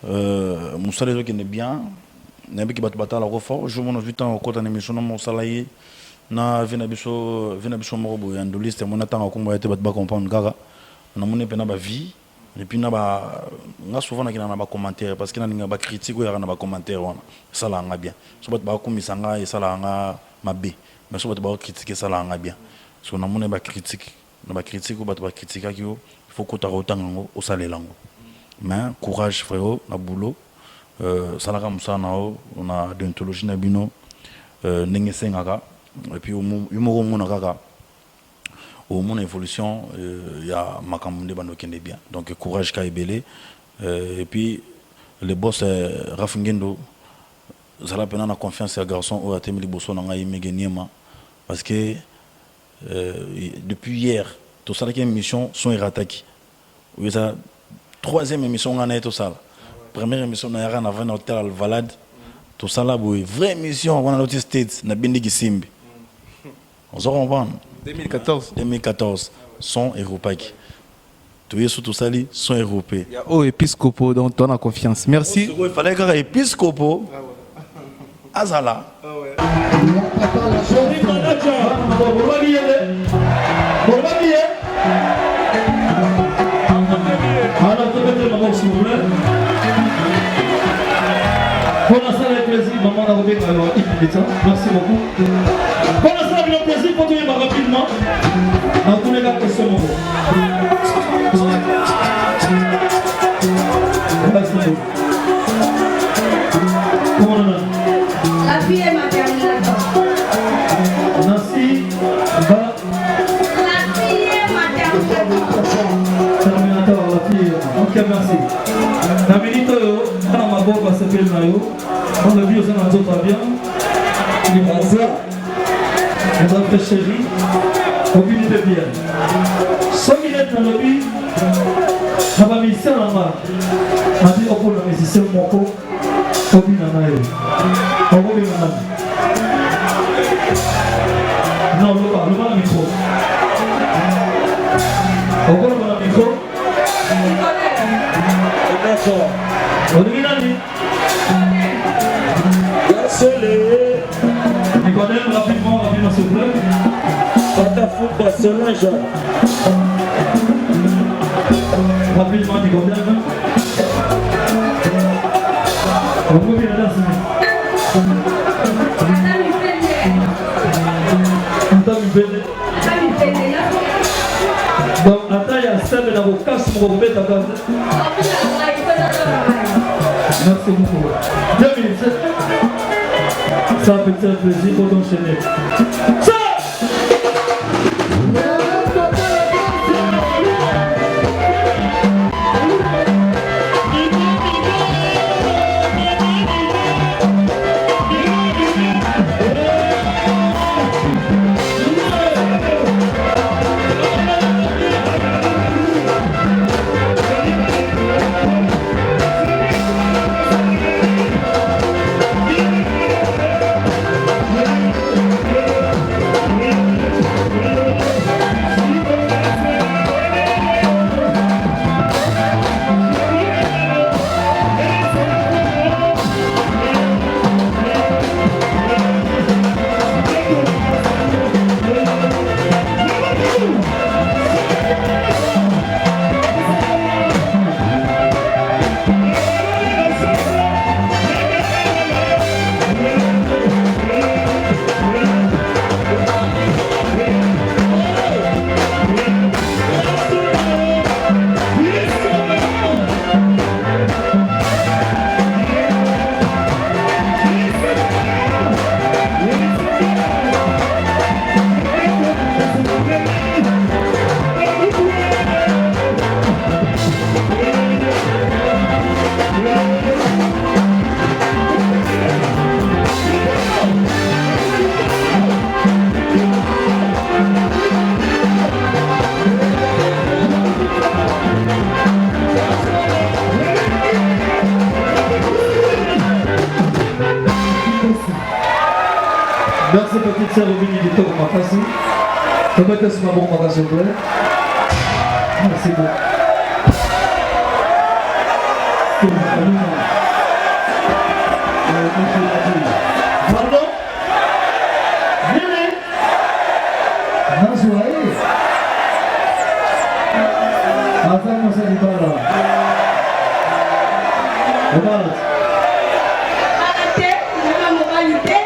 Moussa les qui est bien. N'importe qui bat bataille la fort. Je m'en ai tant au côté de l'émission mon salarié. Na vinabiso morobo ya ndoliste mon attend ko été bat ba comprendre gaga. Na mon epena ba vie. Et puis na ba nga souvent na ba commentaire parce que na ba critique ou ya na ba commentaire wana. Ça la nga bien. So bat ba komisa nga et ça la nga mabe. Mais so bat ba critiquer ça la nga bien. So na mon ba critique. Na ba critique ou bat ba critiquer ki il faut ko ta rotango au salelango. Mais courage frérot, na boulot. Salaka Moussana, on a d'ontologie Nabino, Nenge Sengaka, et puis au Monaka, au mon évolution, il y a Makamunde Bando qui est bien. Donc courage Kaibele, et puis le boss Rafingendo, Zala Penana confiance à garçon ou à Temili Bosso Nanga Imegeniema, parce que depuis hier, tout ça, qui est une mission, sont errataki. Oui, ça, troisième émission, on a tout ça. Première émission, on a rien avant l'hôtel Al-Valade. Tout ça là, vraie émission, on a l'hôtel States, on a bien dit Simbi. On se comprend. 2014, son européen. Tout est sur tout ça, son européen. Il y a au épiscopo dont on a confiance. Merci. Il fallait qu'il y ait épiscopo. Azala. Pour l'instant, avec plaisir, maman a remis merci beaucoup. Pour l'instant, avec plaisir, pour tout le monde rapidement. Dans tous les cas, que ce moment. Merci beaucoup. La fille est ma terminator. Merci. La fille est ma terminator. Terminator, la fille. Ok, merci. La minute, dans ma boîte, va s'appeler Nayo. On a vu aux autres bien. Les Français, les autres chéris, aucune idée bien. 100 minutes dans le but, on va mis ça là-bas. On a dit au cours de la musicien, mon co, aucune anaïe. On va bien là. Non, le bas micro. Au cours de la micro. D'accord. On est là, Nicodème, rapidement, s'il vous plaît. Patafoot, Barcelone, rapidement, Nicodème. On peut bien la danser. Donc, attends, il y a 7 d'avocats sur mon bête à base. Merci beaucoup. 2 minutes. Ça fait un plaisir pour t'enchaîner. Ça! Merci petite sœur Vini du Togo Makassi. Peut-être que c'est ma bonne s'il vous plaît. Merci beaucoup. Pardon? Venez. Nazoaye. Attends, ça n'est pas là. Regarde. Arrêtez, la moralité.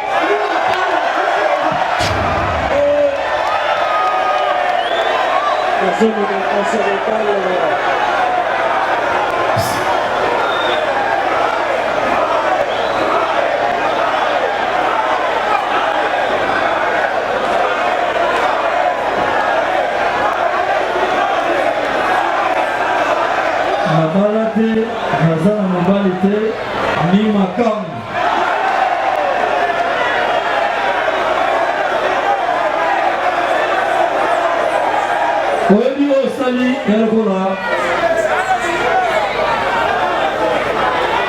Nabalate, Nazana Mobalite, ni Makam. Oyebi Osali Elkola.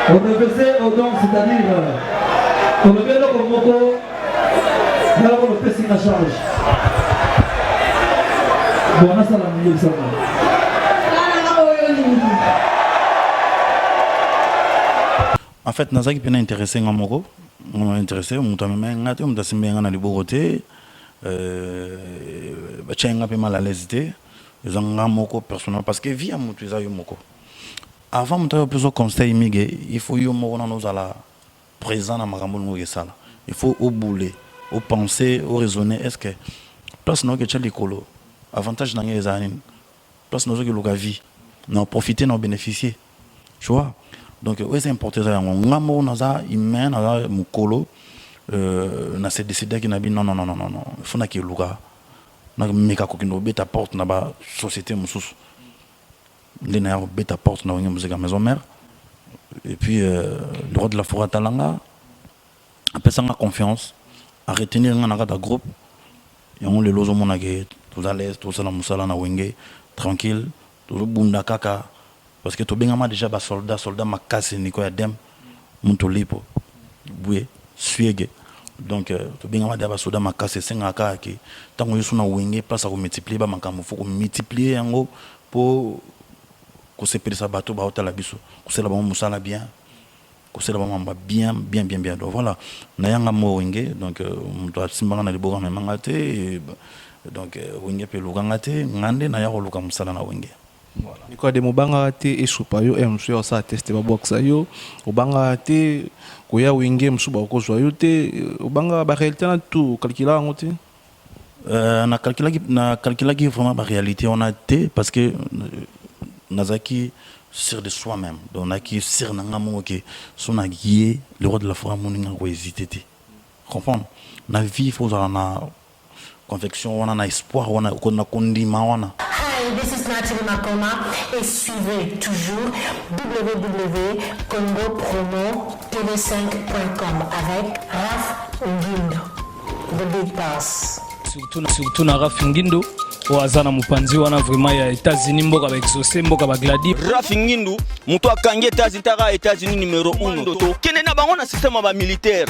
On refait donc, c'est-à-dire, on le met là comme moto, là on le fait sur la charge. Bon, on a ça la milieu, ça va. En fait, nazaki pena intéressé ngamoko, on intéressé, on t'a même ngate, on t'a simé ngana liboroté, bachenga pe mal à l'aise té, ils ont ngamoko personnel parce que via mutu za yomoko. Avant mutu yo plus conseil migé, il faut yomoko na nos ala présent na makambo ngo sala. Il faut au bouler, au penser, au raisonner, est-ce que place no ke chali kolo, avantage na ngé zanin. Place no zo ke luka vie, na profiter, na bénéficier. Tu vois? Donc c'est important ça ngamo naza humain naza mukolo na se décider que nabi non faut na ki luka na meka ko kino beta porte na ba société mususu ndena ya beta porte na wenye musique maison mère et puis le roi de la forêt talanga après ça confiance à retenir ngana ka groupe et on le lozo monage tout à l'aise tout ça la musala na wenge tranquille tout bunda kaka. Parce que tu as déjà des soldats makasi niko ya dem muntu lipo boué suege donc tu as des soldats makasi senga kaki tango yusuna wenge place à multiplier ba makamu faut multiplier yango pour ko sepelisa bato ba hotela biso ko sela ba musala bien ko sela ba mamba bien donc voilà na yanga mo wenge donc muntu asimbanga na liboka memangate donc wenge pe lugangate ngande na yako luka musala na wenge. Voilà. Niko de mobanga te esupa yo msu sa teste ba boxa yo obanga te ko ya winge msu ba ko zo yo te obanga ba réalité na tout calculer ngote na calculer qui vraiment ba réalité on a te parce que nazaki sur de soi-même donc on a qui sur na ngamo ke sona guier le roi de la forêt moninga ko hésiter te comprendre na vie faut na conviction on a espoir on a kondima on a. This is Nathalie Makoma et suivez toujours www.congopromotv5.com avec Raf Ngindo, The Big Boss. Surtout na Raf Ngindo wazana mupanzi wana vraiment ya États-Unis mboka ba exaucer mboka ba gladi. Raf Ngindo muto akangi États-Unis numéro 1 to kene na bango na système ba militaire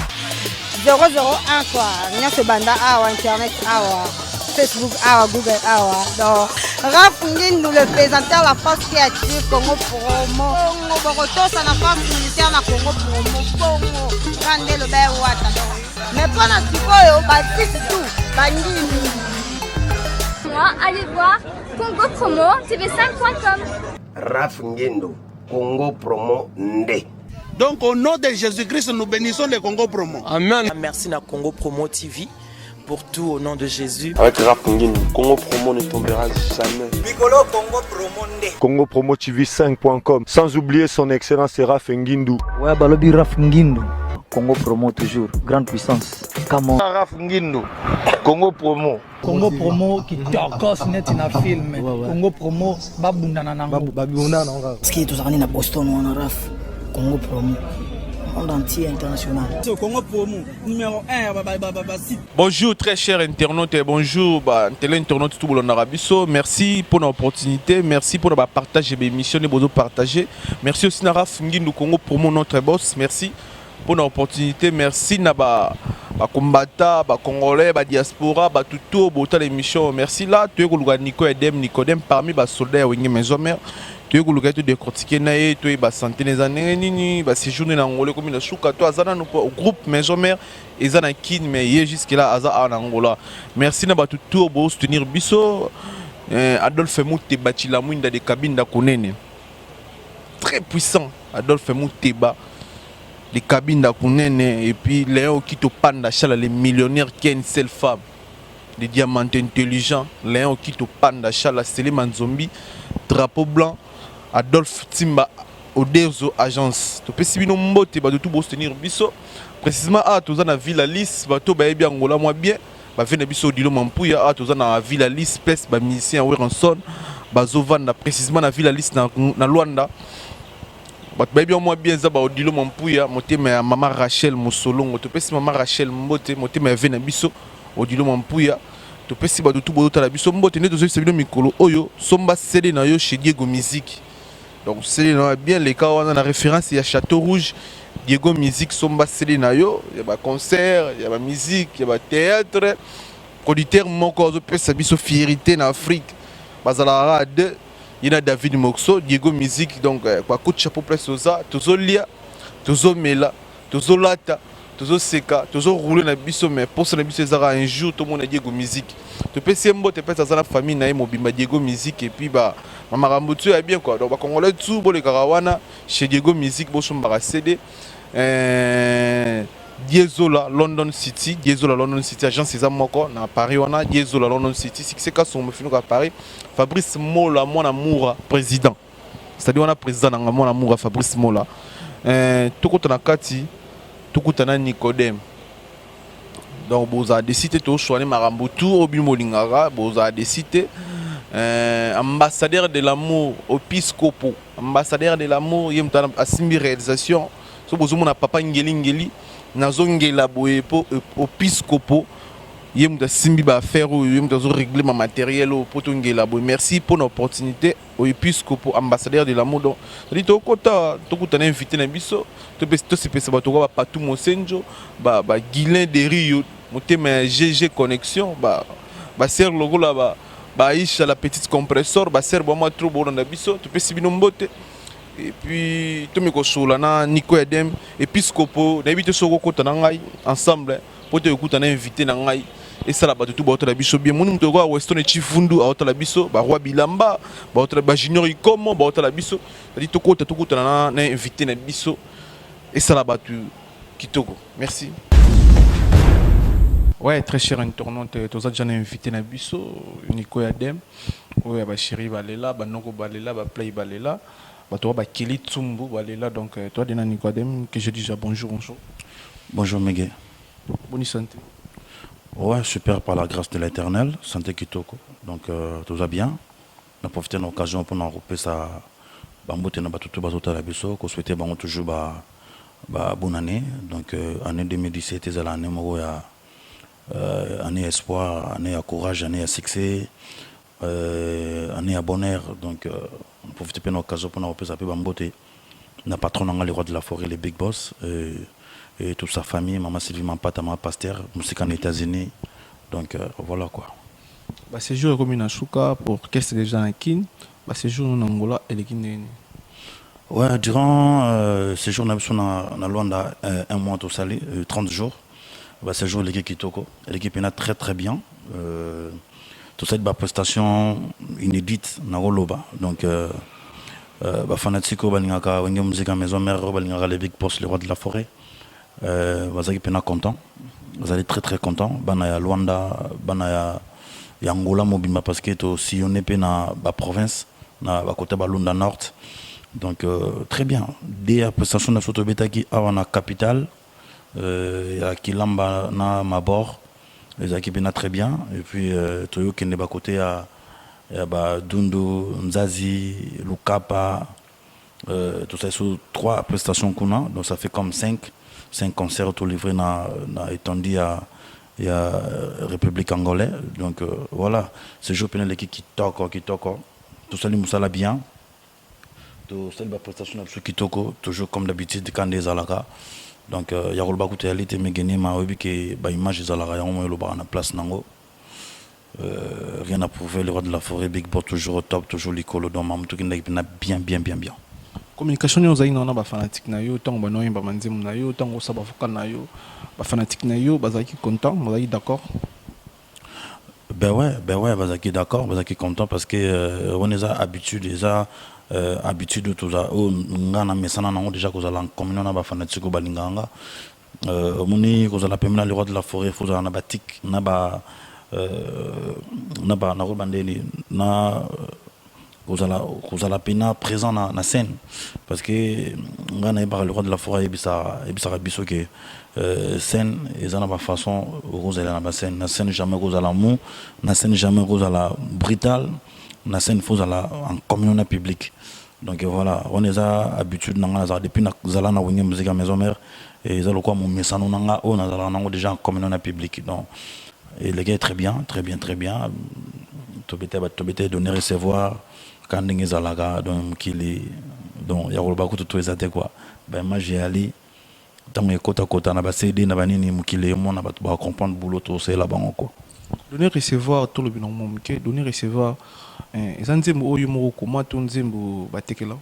001 quoi nyase banda awa internet awa Facebook awa Google awa donc Raf Ngindo le présentateur la force créative Congo Promo Congo Boroto ça la force militaire na Congo Promo Congo grande le bel wata mais pas na sikoyo baptiste tout bandini. Allez voir Congo Promo TV5.com. Raf Ngindo, Congo Promo Nde. Donc au nom de Jésus-Christ, nous bénissons le Congo Promo. Amen. Merci à Congo Promo TV pour tout au nom de Jésus. Avec Raf Ngindo, Congo Promo ne tombera jamais. Bigolo Congo Promo Nde. Congo Promo TV5.com. Sans oublier son excellence Raf Ngindo. Ouais, balobi Raf Ngindo. Congo Promo toujours, grande puissance. Comment Raf Ngindo, Congo Promo. Congo Promo qui torcos net na film. Congo Promo babundana nango. Babundana nango. Ski tuzakani na Boston wana Raf. Congo Promo. Monde entier international. Congo Promo numéro 1 Bonjour très chers internautes et bonjour internautes tout le monde. Merci pour l'opportunité, merci pour le partage de l'émission et pour partager. Merci aussi à Raf Ngindo Congo Promo notre boss. Merci pour l'opportunité, merci na ba combattants, ba congolais, ba diaspora, ba tout l'émission. Merci là, tu es Nicodème parmi ba soldats wenge maison mère tu es koluka to décortiquer na ye to ba santé les années nini ba séjourner na Angola comme na suka to azana no groupe maison mère ezana kin mais ye jusque là aza en Angola. Merci na ba tout pour soutenir biso. Adolphe Mouteba Chilamwinda de cabines d'Akonene. Très puissant. Adolphe Mouteba de cabines d'Akonene. Et puis Léon Kito Panda Chala, les millionnaires qui a une seule femme. Les diamants intelligents. Léon Kito Panda Chala, Seleman Zombie. Drapeau blanc. Adolphe Timba Oderzo Agence. Tu peux si bien mbote ba de tout soutenir biso. Précisément à tous en ville à Lys, bateau ba bien Angola moi bien. Vena biso dilo mampuya a toza na Villa Lys place ba musicien Werenson bazovanda précisément na Villa Lys na Luanda bat ba bien moi bien za ba dilo mampuya motema ya mama Rachel Mosolongo to pesi mama Rachel Mbote motema ya vena biso odilo mampuya to pesi ba tout boto la biso Mbote ne tozo sebino mikolo oyo somba CD na yo chez Diego Musique donc c'est bien les cas on a la référence il y a Château Rouge Diego Musique somba CD na yo, il y a ba concert, il y a ba musique, il y a ba théâtre. Producteur moko zo pesa biso fierté na Afrique. Bazala de il y a David Moxo, Diego Musique donc kwa coup de chapeau place oza, tozo lia, tozo mela, tozo lata, tozo seka, tozo rouler na biso mais pour ça na biso ezara un jour tout le monde a Diego Musique. To pesa mbo te pesa za na famille na mobimba Diego Musique et puis ba mama Rambutu est bien quoi. Donc ba congolais tout bo le karawana chez Diego Musique bo somba CD. Diezola London City, agence César Moko na Paris on a Diezola London City, c'est cas son fino à Paris. Fabrice Mola mon amour président. C'est-à-dire on a président dans mon amour Fabrice Mola. Tout na kati, tout na Nicodème. Donc boza décidé to choisir Marambutu Obi Molingara, boza décidé ambassadeur de l'amour Opiscopo, ambassadeur de l'amour yemta asimbi réalisation. So bozo mona papa ngeli nazongela boye po Opiscopo yemta simbi ba faire ou yemta zo régler ma matériel au potongela boye. Merci pour l'opportunité Opiscopo ambassadeur de l'amour. Donc dit to kota to kutana invité na biso to se pesa ba to ba patou Mosenjo ba Guilin de Rio motema GG connexion ba ser logo là ba Aisha la petite compresseur ba ser moi trop bon na biso to pesi bino mbote. Et puis tout me kosola na Nico Edem Episcopo na invité soko kota na ngai ensemble pour te écouter na invité na ngai et ça la ba tout ba la biso bien mon mto ko Weston Chifundu a la biso ba roi Bilamba ba junior Ikomo ba la biso dit to kota na invité na biso et ça la ba tu kitoko. Merci. Ouais, très cher internaute, tous déjà invité na biso Nico Edem ouais ba chéri balela ba noko balela ba play balela. Toi, Kili Tsumbu, voilà, donc toi, Dena Nicodème, que je dis bonjour. Bonjour, Mégué. Bonne santé. Ouais, super par la grâce de l'Éternel, santé Kitoko. Donc, tout va bien. On a profité de l'occasion pour nous regrouper ça. Bambote na batutu bazota la biso, qu'on souhaitait toujours bonne année. Donc, année 2017, c'est l'année où il y a année espoir, année à courage, année à succès. Année à bonheur, donc on profite de l'occasion pour nous représenter Bambote. N'a patron le roi de la forêt, les big boss et toute sa famille, maman Sylvie Mampata, maman pasteur, musique en États-Unis. Donc voilà quoi. Bah ces jours comme une chouka pour qu'est-ce que les gens kin, bah ces jours en Angola et les Guinéens. Ouais, durant ces jours on a Luanda un mois au Sali, 30 jours. Bah ces jours l'équipe Kitoko, l'équipe est très très bien. Tout ça, une prestation inédite dans Roloba. Donc, fanatico, balingaka, musique à maison mère, balingaka les big boss, les rois de la forêt. Vous allez être content. Vous allez très très content. Banaya Luanda, banaya Angola, mobima parce que si on est pas dans la province, dans la côté Balunda Nord. Donc, très bien. Des prestations de Sotobeta qui a la capitale, qui lamba na Mabor. Les équipes sont très bien. Et puis, Toyo qui est à côté, il y a Dundu, Nzazi, Lukapa. Tout ça, c'est 3 prestations qu'on a. Donc, ça fait comme 5 concerts tout livrés dans l'étendue à République angolaise. Donc, voilà. Ce jour, il y a l'équipe qui toque. Tout ça, il y bien. Tout ça, la prestation qui toque. Toujours comme d'habitude, quand des alagas. Donc il y a beaucoup de réalité mais gagner ma hobby que bah image des alara on le bar na place nango rien à prouver. Le roi de la forêt, Big Boss toujours au top, toujours l'icolo dans Mamoutou qui n'a bien. Communication nous a une fanatique na yo, tant que nous ba manzem na yo, tant que ça ba foka na yo, ba fanatique na yo, bazaki content, bazaki d'accord. Ben ouais, bazaki d'accord, bazaki content parce que on est habitué déjà. Habitude de tout ça. Ngana mesana nango déjà que en communion na ba fanatique ko balinganga. Moni ko la pemela le roi de la forêt, faut na batik na ba na ko bandeli na ko la pena présent na scène parce que ngana ba le roi de la forêt ebisa biso que scène ezana ba façon rose na ba scène na scène jamais ko la mou na scène jamais ko la brutal na scène faut en communion public. Donc voilà, on est habitué depuis que na wenge musique à maison mère et ça le quoi mon message on a déjà en communion public. Donc et le gars est très bien. Tobete donner recevoir quand ndenge zalaga donc donc ya kolba ko tout ezate quoi. Ben moi j'ai allé tant kota na ba CD na banini mukile mo na ba comprendre boulot tout c'est là-bas quoi. Donner recevoir tout le bilan mumke, donner recevoir ezanzembo oyo moko koma to nzembo batekela.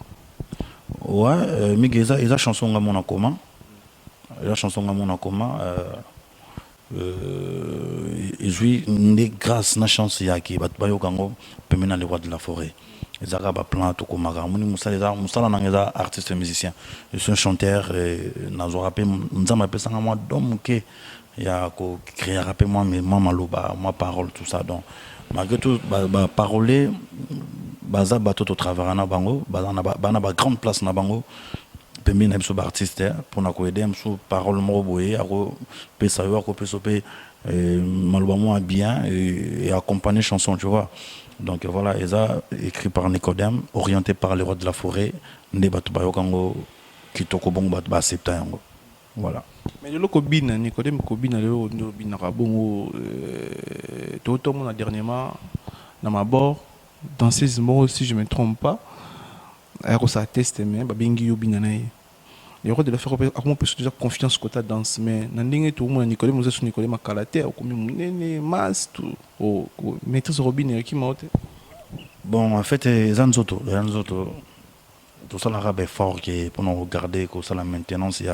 Ouais, migeza eza chanson nga mona koma. La chanson nga mona koma et jouit une grâce na chance ya ki bat bayo kango pemena le roi de la forêt. Ezaka ba plan to koma ga moni musala na ngeza artiste musicien. Je suis un chanteur na zo rapper nzama pesa nga moi dom ke ya ko créer rapper moi maloba moi parole tout ça donc malgré tout parler baza bato to travailler na bango bana ba grande place na bango pembe na biso ba artiste pour na ko aider mso parole mo boye ako pesa yo ako peso pe maloba moi bien et accompagner chanson tu vois. Donc voilà, eza écrit par Nicodème, orienté par le roi de la forêt, nde bato ba yo kango kitoko bongo bato ba accepter yango. Voilà. Mais le Kobina, Nicodème Kobina, le Bina Rabongo, tout le monde dernièrement, dans ma bord, dans ces mots, si je ne me trompe pas, alors ça atteste, mais Babingi Yobinanaï. Le roi de la forêt, comment peut-se déjà confiance que tu as dans ce mais Nanding tout le monde, Nicodème, vous êtes sur Nicodème à Kalate, ou comme une masse, ou maîtrise Robin et qui m'a ôté. Bon, en fait, Zanzoto, tout ça l'arabe est fort qui pour nous regarder que ça la maintenance il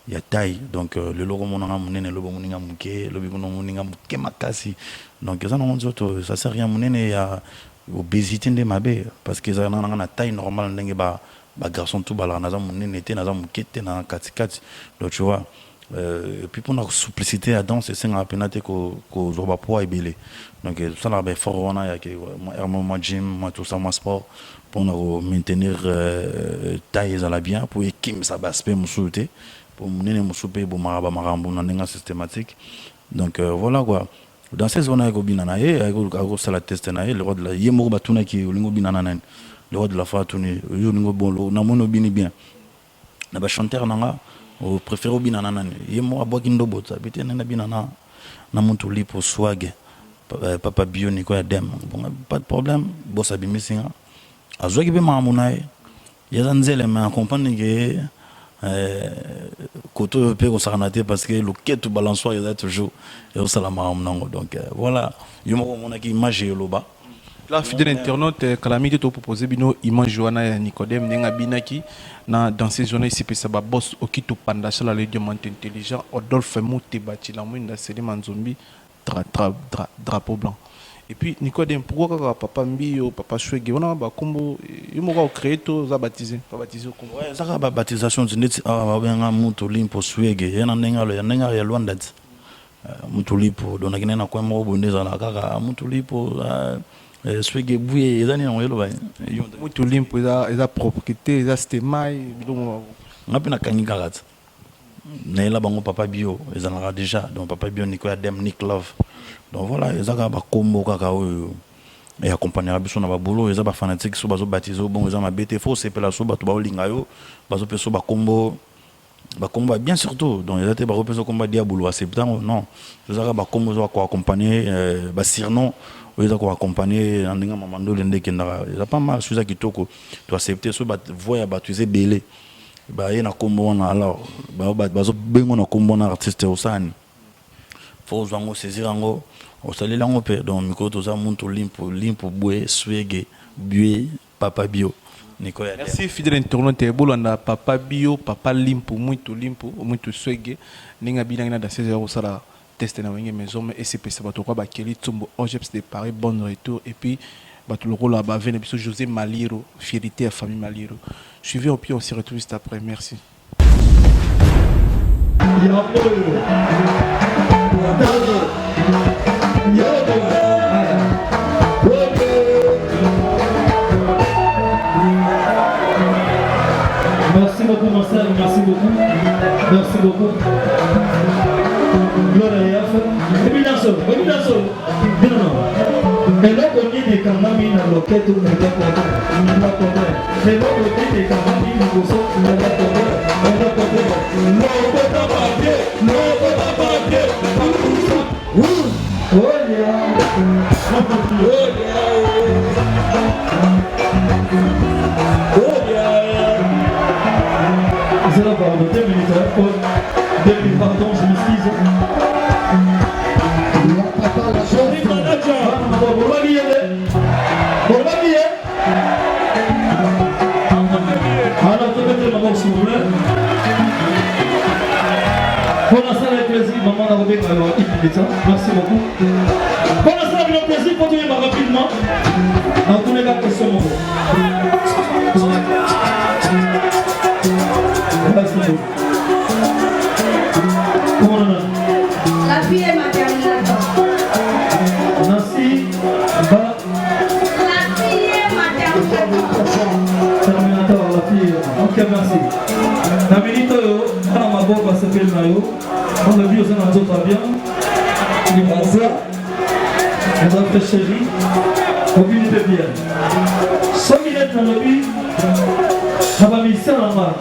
y a taille donc le logo monanga munene logo moninga muke lobi moninga muke makasi donc ça non ça sert rien munene ya obésité de mabe parce que ça na taille normale ndenge ba garçon tout bala na za munene te na za mukete na katikati donc tu vois et puis pour la simplicité à danse c'est un penate ko zoba poids ebele donc ça là ben fort on a que moi gym moi tout ça moi sport pour nous maintenir taille ça la bien pour équipe ça basse pe musuté pour mener mon souper pour marambo nanenga systématique donc voilà quoi dans ces zones avec binana et avec la test na le roi de la yemo batuna ki lingo binana nan le roi de la fatuni yo lingo bon na mono bini bien na ba chanteur nanga au préféré binana nan yemo aboki ndobo ça bité na binana na muntu lipo swag papa bioni ko dem bon pas de problème boss abimesinga azwaki be mamunai yazanzele ma accompagne que koto pe ko saranaté parce que le quête balançoire il est toujours et au salama donc voilà yo mon aki image loba la fidèle internaute calamité to proposer bino image joana ya Nicodème nenga binaki na dans ces journées ici pesa ba boss okito panda sur le diamant intelligent Odolphe Mouté bati la mwinda Seli Manzombi drapeau blanc. Et puis Nicodème, pourquoi papa Mbio, papa Chouegé, on a ba combo, il m'a créé tout ça baptisé, pas baptisé comme. Ouais, ça va baptisation c'est net ben mutu limpo Chouegé, yana nenga ya Luandet. Mutu limpo dona kinena kwa mo bondeza na kaka mutu limpo Chouegé bouye ezani na yelo ba. Mutu limpo eza propriété, eza stemai, bidon ngapina kanyika rat. Na la bango papa Bio, ezana déjà donc papa Bio Nicodème Nick Love. Donc voilà, ils ont ba combo kaka et accompagner biso na ba boulot, ils ont ba fanatique so bazo baptiser bon ils ont ma bête faux c'est la so ba to ba olinga yo bazo peso ba combo bien surtout donc ils étaient ba repeso combat diabolo à septembre non ils ont ba combo zo ko accompagner ba sirnon ils ont ko accompagner ndinga mamando lende kendara ils ont pas mal chose kitoko to accepter so ba voya baptiser belé ba yena combo na alors bazo bengo na combo na artiste osani faut saisir Au salé là on peut donc micro tout ça monte limpo boué swege bué papa bio. Merci fidèle internaute bolanda papa bio papa limpo muito swege ninga binanga dans 16 heures ça tester na wenge maison et c'est ça bato ba keli tumbo ojeps de Paris bon retour et puis bato le rôle là-bas vient biso José Maliro fierté à famille Maliro. Suivez au pied on s'y retrouve juste après. Merci. Merci beaucoup Marcel, merci beaucoup. Merci beaucoup. Gloria et puis dans ce, et là on dit des camami dans le quête où on est d'accord. Et là on dit des camami dans le sol, on est d'accord. C'est là pardon, 2 minutes, 2 minutes, pardon, je m'excuse. Pour l'instant, avec plaisir, maman a remis merci beaucoup. Pour l'instant, avec le plaisir, continuez rapidement. Dans tous les cas, question mon La fille est maternelle. Merci. La fille est maternelle. Terminator, la fille. Ok, merci. La minute, on m'a beau passer le maillot. On a vu aux autres bien. Les Français. Les autres chéris. Aucune de bien. 100 minutes dans le but. On va misser la main.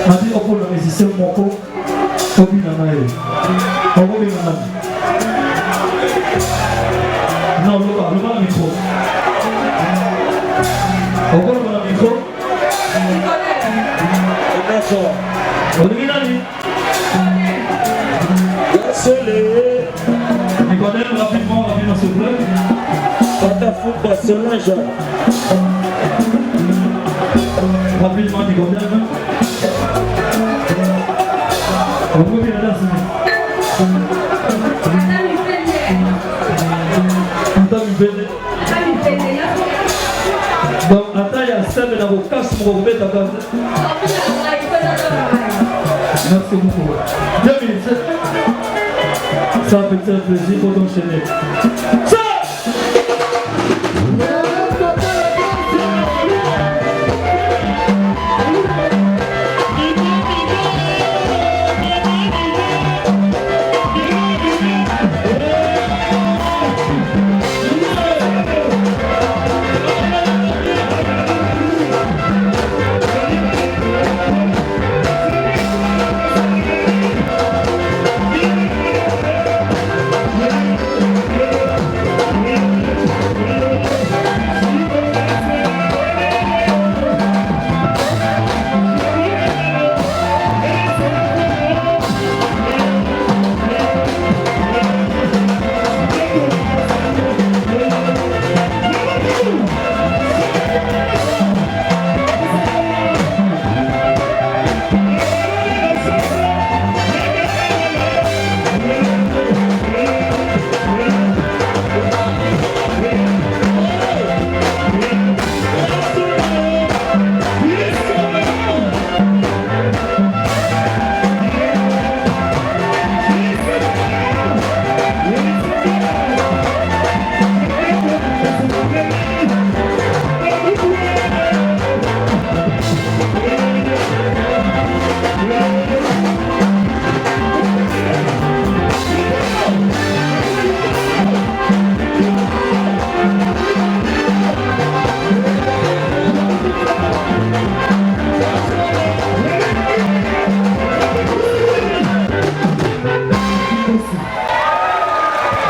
On dit au la musicien Moko. Aucune de main. On va bien la main. Non, le bas micro. On va le micro. Nicolas, rapidement, s'il vous plaît. Rapidement, Nicolas. On peut bien là, donc, attends, il y a 7 avocats qui vont remettre à base. Merci beaucoup. 2 minutes. Ça fait un plaisir pour t'enchaîner. Ça!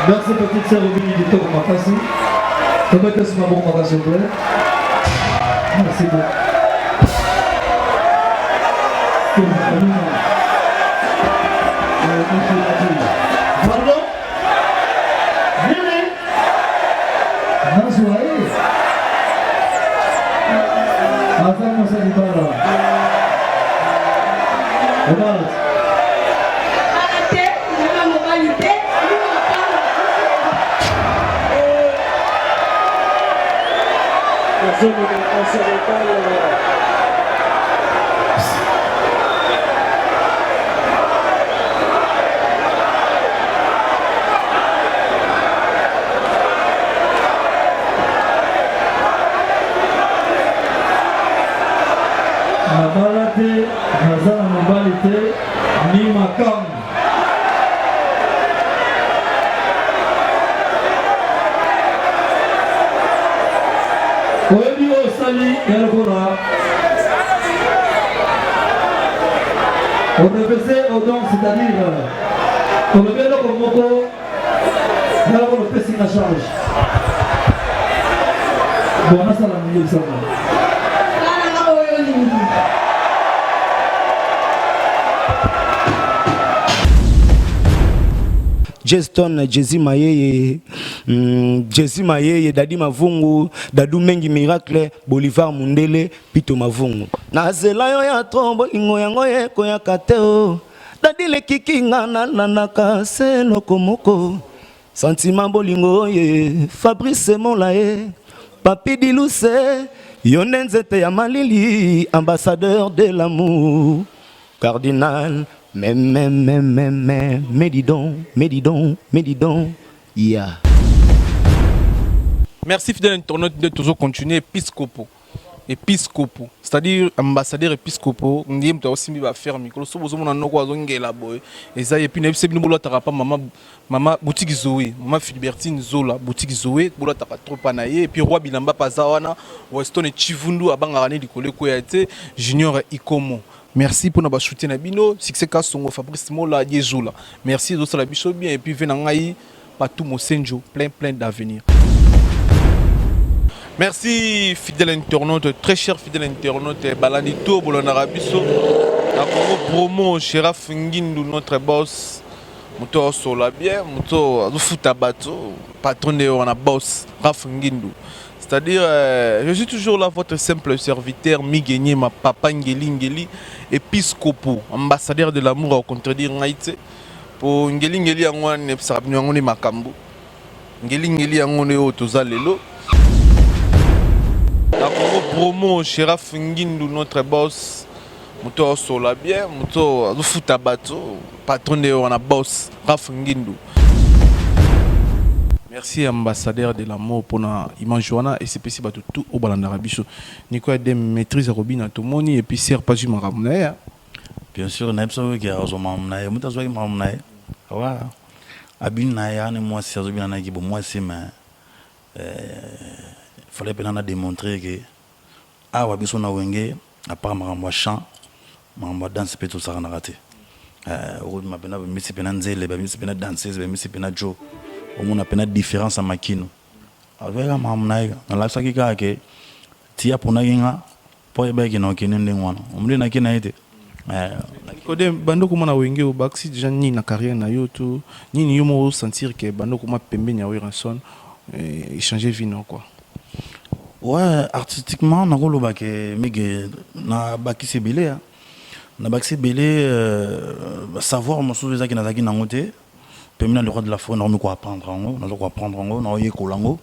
Merci petite sœur Obini du Tour Makassi. Comment est-ce que bon Makassi vous plaît? Merci beaucoup. Pardon? Nabalate, Nazana Mobalite, ni Makam. Oebi Osali Elgora. On repèse au don, c'est-à-dire on le met comme moko, là on le fait sur la charge. Bon, on a ça la milieu de ça. Jeston, Jezi Mayeye, Jezi Mayeye, Dadi Mavungu, Dadu Mengi Miracle, Bolivar Mundele, Pito Mavungu. Na zela yo ya trombo lingo yango ye koya kateo. Dadi le kiki ngana nanaka se lokomoko. Sentiment bolingo ye, Fabrice Molaye, Papi Dilousse, Yonenzete ya Malili, ambassadeur de l'amour, cardinal. Mais, dis donc, yeah. Merci fidèle internaute de toujours continuer Episcopo. Episcopo, c'est-à-dire ambassadeur Episcopo, on dit que aussi va faire micro, so vous on a quoi zongela boy. Et ça et puis ne c'est bino ta pas maman boutique Zoé, maman Philibertine Zola, boutique Zoé, bola ta trop panaye et puis roi Bilamba Pazawana, Weston et Chivundu abanga rani dikole ko été Junior Ikomo. Merci pour notre soutien Nabino, succès Kassongo, Fabrice Mola, Yezoula. Merci de la bicho bien et puis venangaï, Patou Mosenjo, plein d'avenir. Merci fidèle internaute, très cher fidèle internaute, Balanito, Bolonarabiso, la promo, Chéraf Ngindou, notre boss, Mouto Sola bien, Mouto Foutabato, patron de on a boss, Raf Ngindou. C'est-à-dire, je suis toujours là, votre simple serviteur, Miguel, ma papa Ngeli, Episcopo, ambassadeur de l'amour, au contredire Ngaïté. Pour Ngeli, Angwane, Sabnyangone Makambo. Ngeli, Angone Otozalelo. La promo, Chéraf Ngindou, notre boss, Mouto Sola bien, Mouto Foutabato, patron de on a boss, Raf Ngindou. Merci ambassadeur de l'amour pour la Imanjoana et c'est possible tout au Balandarabicho. Nico a des maîtrises à Robin à Tomoni et puis Sir Paju Maramnaïa. Bien sûr, Nepso qui a Ozomamnaï, Moutazoï Mamnaï. Ouais. Abinaïa, moi, c'est Zobinaï qui, moi, c'est mais. Il fallait bien démontrer que. Ah, Wabiso na Wenge, à part Maramba chant, Maramba danse, peut tout ça, raté. Road Mapena, Missy Penanzele, Missy Pena danseuse, Missy Pena Joe. On a une différence à Makino. Avec la mamnaïga, dans la sakika que tia pour naïga, pour y bailler dans Kenya n'engouana. On me dit na Kenya été. Kodem bando kuma na wenge au baxi déjà ni na carrière na yoto ni yomo sentir que bando kuma pembe nya wiranson échanger vie non quoi. Ouais, artistiquement na golo ba que mige na bakisi belé na bakisi belé savoir mon souvenir qui na zaki na ngote. Permis le droit de la forêt, on a quoi apprendre en haut, on a quoi apprendre en haut, on a eu colango.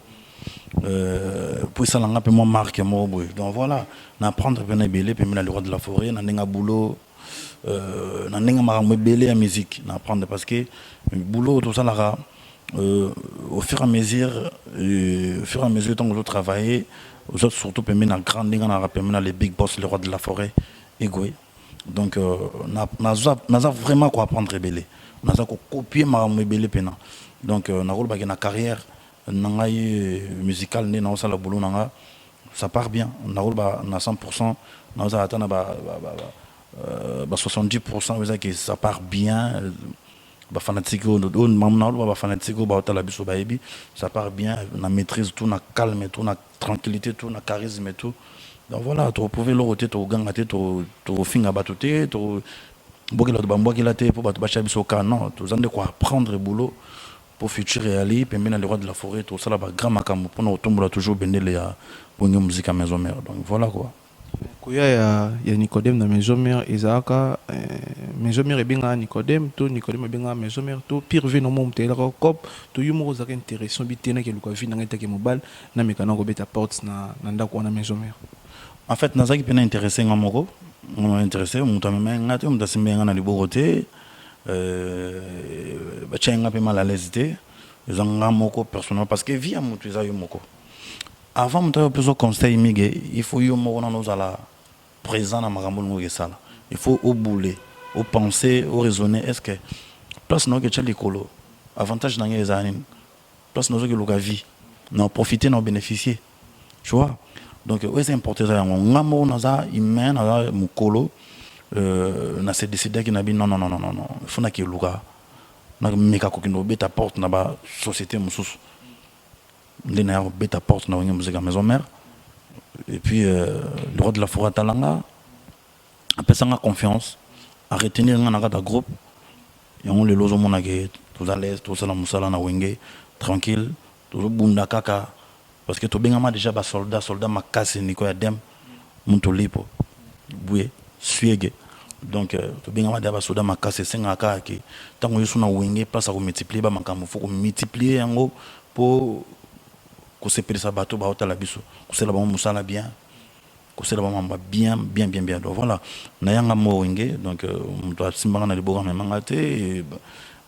Puis ça l'a peu moins marqué moi. Donc voilà, on apprendre bien belé, permis le droit de la forêt, on a un boulot, on a un belé à musique, on apprendre parce que boulot tout ça là, au fur et à mesure, tant que je travaillais, aux autres surtout permis la grande, on a permis les big boss, le roi de la forêt, égoué. Donc on a vraiment quoi apprendre belé. On a copié ma mobile pena. Donc on a rôle na carrière musicale né dans ça la boulot ça part bien. On a rôle na 100%, on a atteint 70% que ça part bien. Ba fanatique on mamna ba fanatique ba la biso ba ebi ça part bien, on maîtrise tout, on calme tout, on tranquillité tout, on charisme tout. Donc voilà, tu pouvais le roter to gangate to finga batoté to pour apprendre le boulot pour futur réalité, puis maintenant le roi de la forêt, tout ça là, grand macam pour nous tomber toujours béné pour une musique à maison mère. Donc voilà quoi. Koya ya Nicodème na maison mère Isaac maison mère benga Nicodème to Nicodème benga maison mère to pire ve no mom tela cop to yumo za intéressant bitena ke luka vi na ngeta ke mobile na mekana ko beta portes na ndako na maison mère. En fait nazaki pena intéressé ngamoko on intéressé mutu amema ngate mutu asimbenga na liboko te bachenga pe mal à l'aise te ezanga moko personnel parce que via mutu eza yo moko avant mutu ayo peso conseil mige il faut yo moko na nozala présent na makambo ngo sala il faut au bouler au penser au raisonner est-ce que place no ke tcha likolo avantage na ngeza nini place no zo ke luka vie na profiter na bénéficier tu vois donc ouais c'est important ça ngamo naza humain na mukolo na se décider que na bi non il faut na ke luka na meka ko kino beta porte na ba société mususu ndena ya beta porte na musique maison mère et puis le droit de la forêt talanga après ça nga confiance à retenir nga na groupe et on le lozo mona ke tous à l'aise tous à la musala na wenge tranquille tous bunda kaka parce que to bengama déjà ba soldat makase niko ya dem muntu lipo buye suege donc to bengama déjà ba soldat makase senga ka ke tango yusu na wenge place à multiplier ba makambo faut multiplier yango pour ko sepelisa bato ba hotala biso ko sela ba musala bien ko sela ba mamba bien donc voilà na yanga mo wenge donc muto asimbanga na liboka na mangate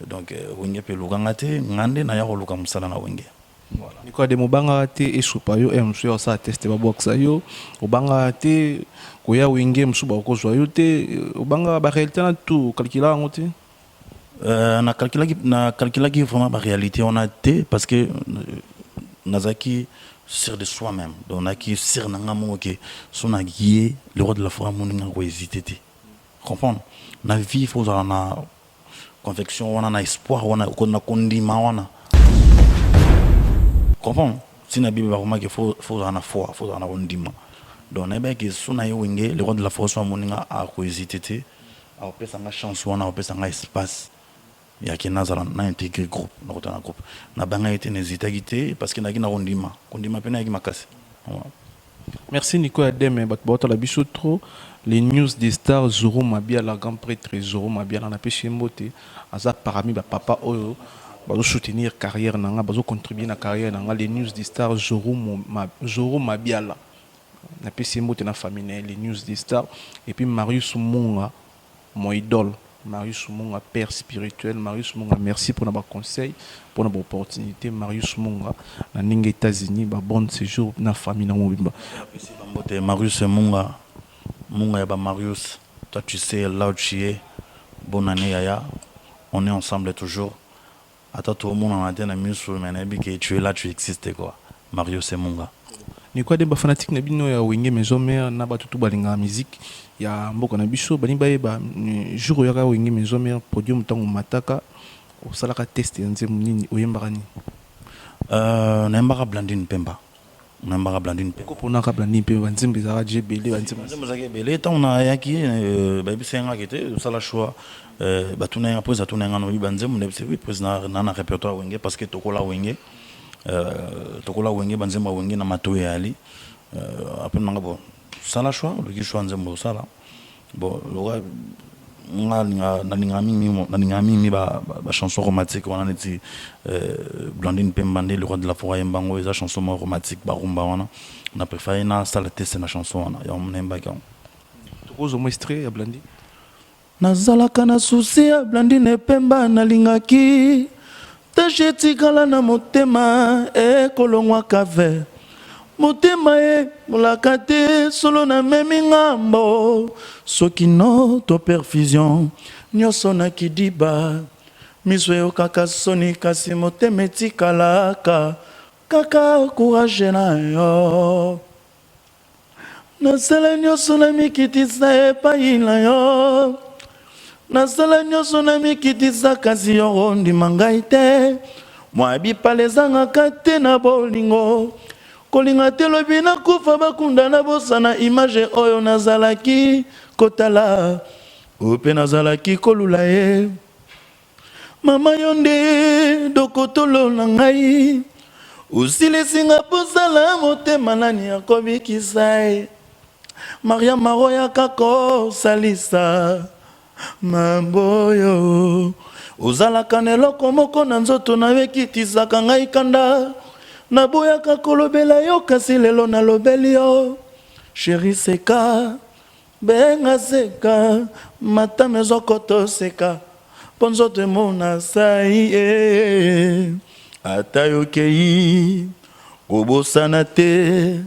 donc wenge pe luganga te ngande na yako luka musala na wenge. Voilà. Niko de mobanga te esupa yo msu sa teste ba boxa yo obanga te koya wenge msu ba ko zo yo te obanga ba réalité na tout calculer ngote na calculer qui vraiment la réalité on a té parce que nazaki sur de soi-même donc on a qui sur nanga mo ke sona guier le roi de la forêt moninga ko hésiter te comprendre na vie faut na conviction on a espoir on a kondima on a comprends si na bible vraiment que faut en foi faut en ondima donc na ba que sona yo wenge le roi de la forêt soit moninga a ko hésiter te a opesa nga chance on a opesa nga espace ya ki nazala na intégrer groupe na kotana groupe na banga été n'hésiter guité parce que na ki na kondima pena ki makasi. Merci Nico Adem bat bota la biso trop les news des stars Zoro Mabia la grand prêtre Zoro Mabia na pêché mbote aza parmi ba papa oyo bazo soutenir carrière nanga bazo contribuer na carrière nanga les news des stars Zoro Mabia la na pêché mbote na famille les news des stars et puis Marius Munga mon idole Marius Munga père spirituel Marius Munga merci pour nos conseils pour nos opportunités Marius Munga na ninga États-Unis ba bon séjour na famille na mobimba Marius Munga ya ba Marius toi tu sais là où tu es bonne année yaya on est ensemble toujours attends tout le monde en antenne misu mais que tu es là tu existes quoi Marius Munga ni quoi des ba fanatique na bino ya wenge maison mère na ba tutu balinga musique ya mboka na biso bani ba jour ya wenge maison mère podium tango mataka o salaka test nze munini oyembaka ni na mbaka Blandine Pemba ko pona ka Blandine Pemba nzimbi za JBL nzimbi za JBL tant na yaki ba bisenga kete sala choix batuna après ça tuna ngano banzemu ne c'est président na répertoire wenge parce que tokola wenge banzemba wenge na matoye ali après nanga bon sala choix le choix nzembo sala bon loga na mingi ba chanson romantique wana neti Blandine Pemba le roi de la forêt mbango eza chanson romantique ba rumba wana na préféré na sala test na chanson wana ya mnemba ka tokozo mostré ya Blandine nazalaka na souci ya Blandine Pemba nalingaki tashetikala na motema ekolongwa kave motema e molaka te solo na memi ngambo soki no to perfusion nyonso na kidiba miso eyokaka soni kasi motema etikalaka kaka courage na yo nasala nyonso na mikitisa epai na yo nasala nyonso na mikitisa kasi yo ondima ngai te mwa bipala ezangaka te na bolingo kolinga te lobi nakufa bakunda na bosana image oyo nazalaki kotala ope nazalaki kolula ye mama yo nde dokotolo na ngai osilisinga posala motema nani akobikisa ye Maria Maroya kako salisa maboyo ozalaka na eloko moko na nzoto na yo ekitisaka ngai kanda naboyaka kolobela yo kasi lelo nalobeli yo sheri seka benga seka matame ezokoto seka mpo nzoto emona sai ata yokei kobosana te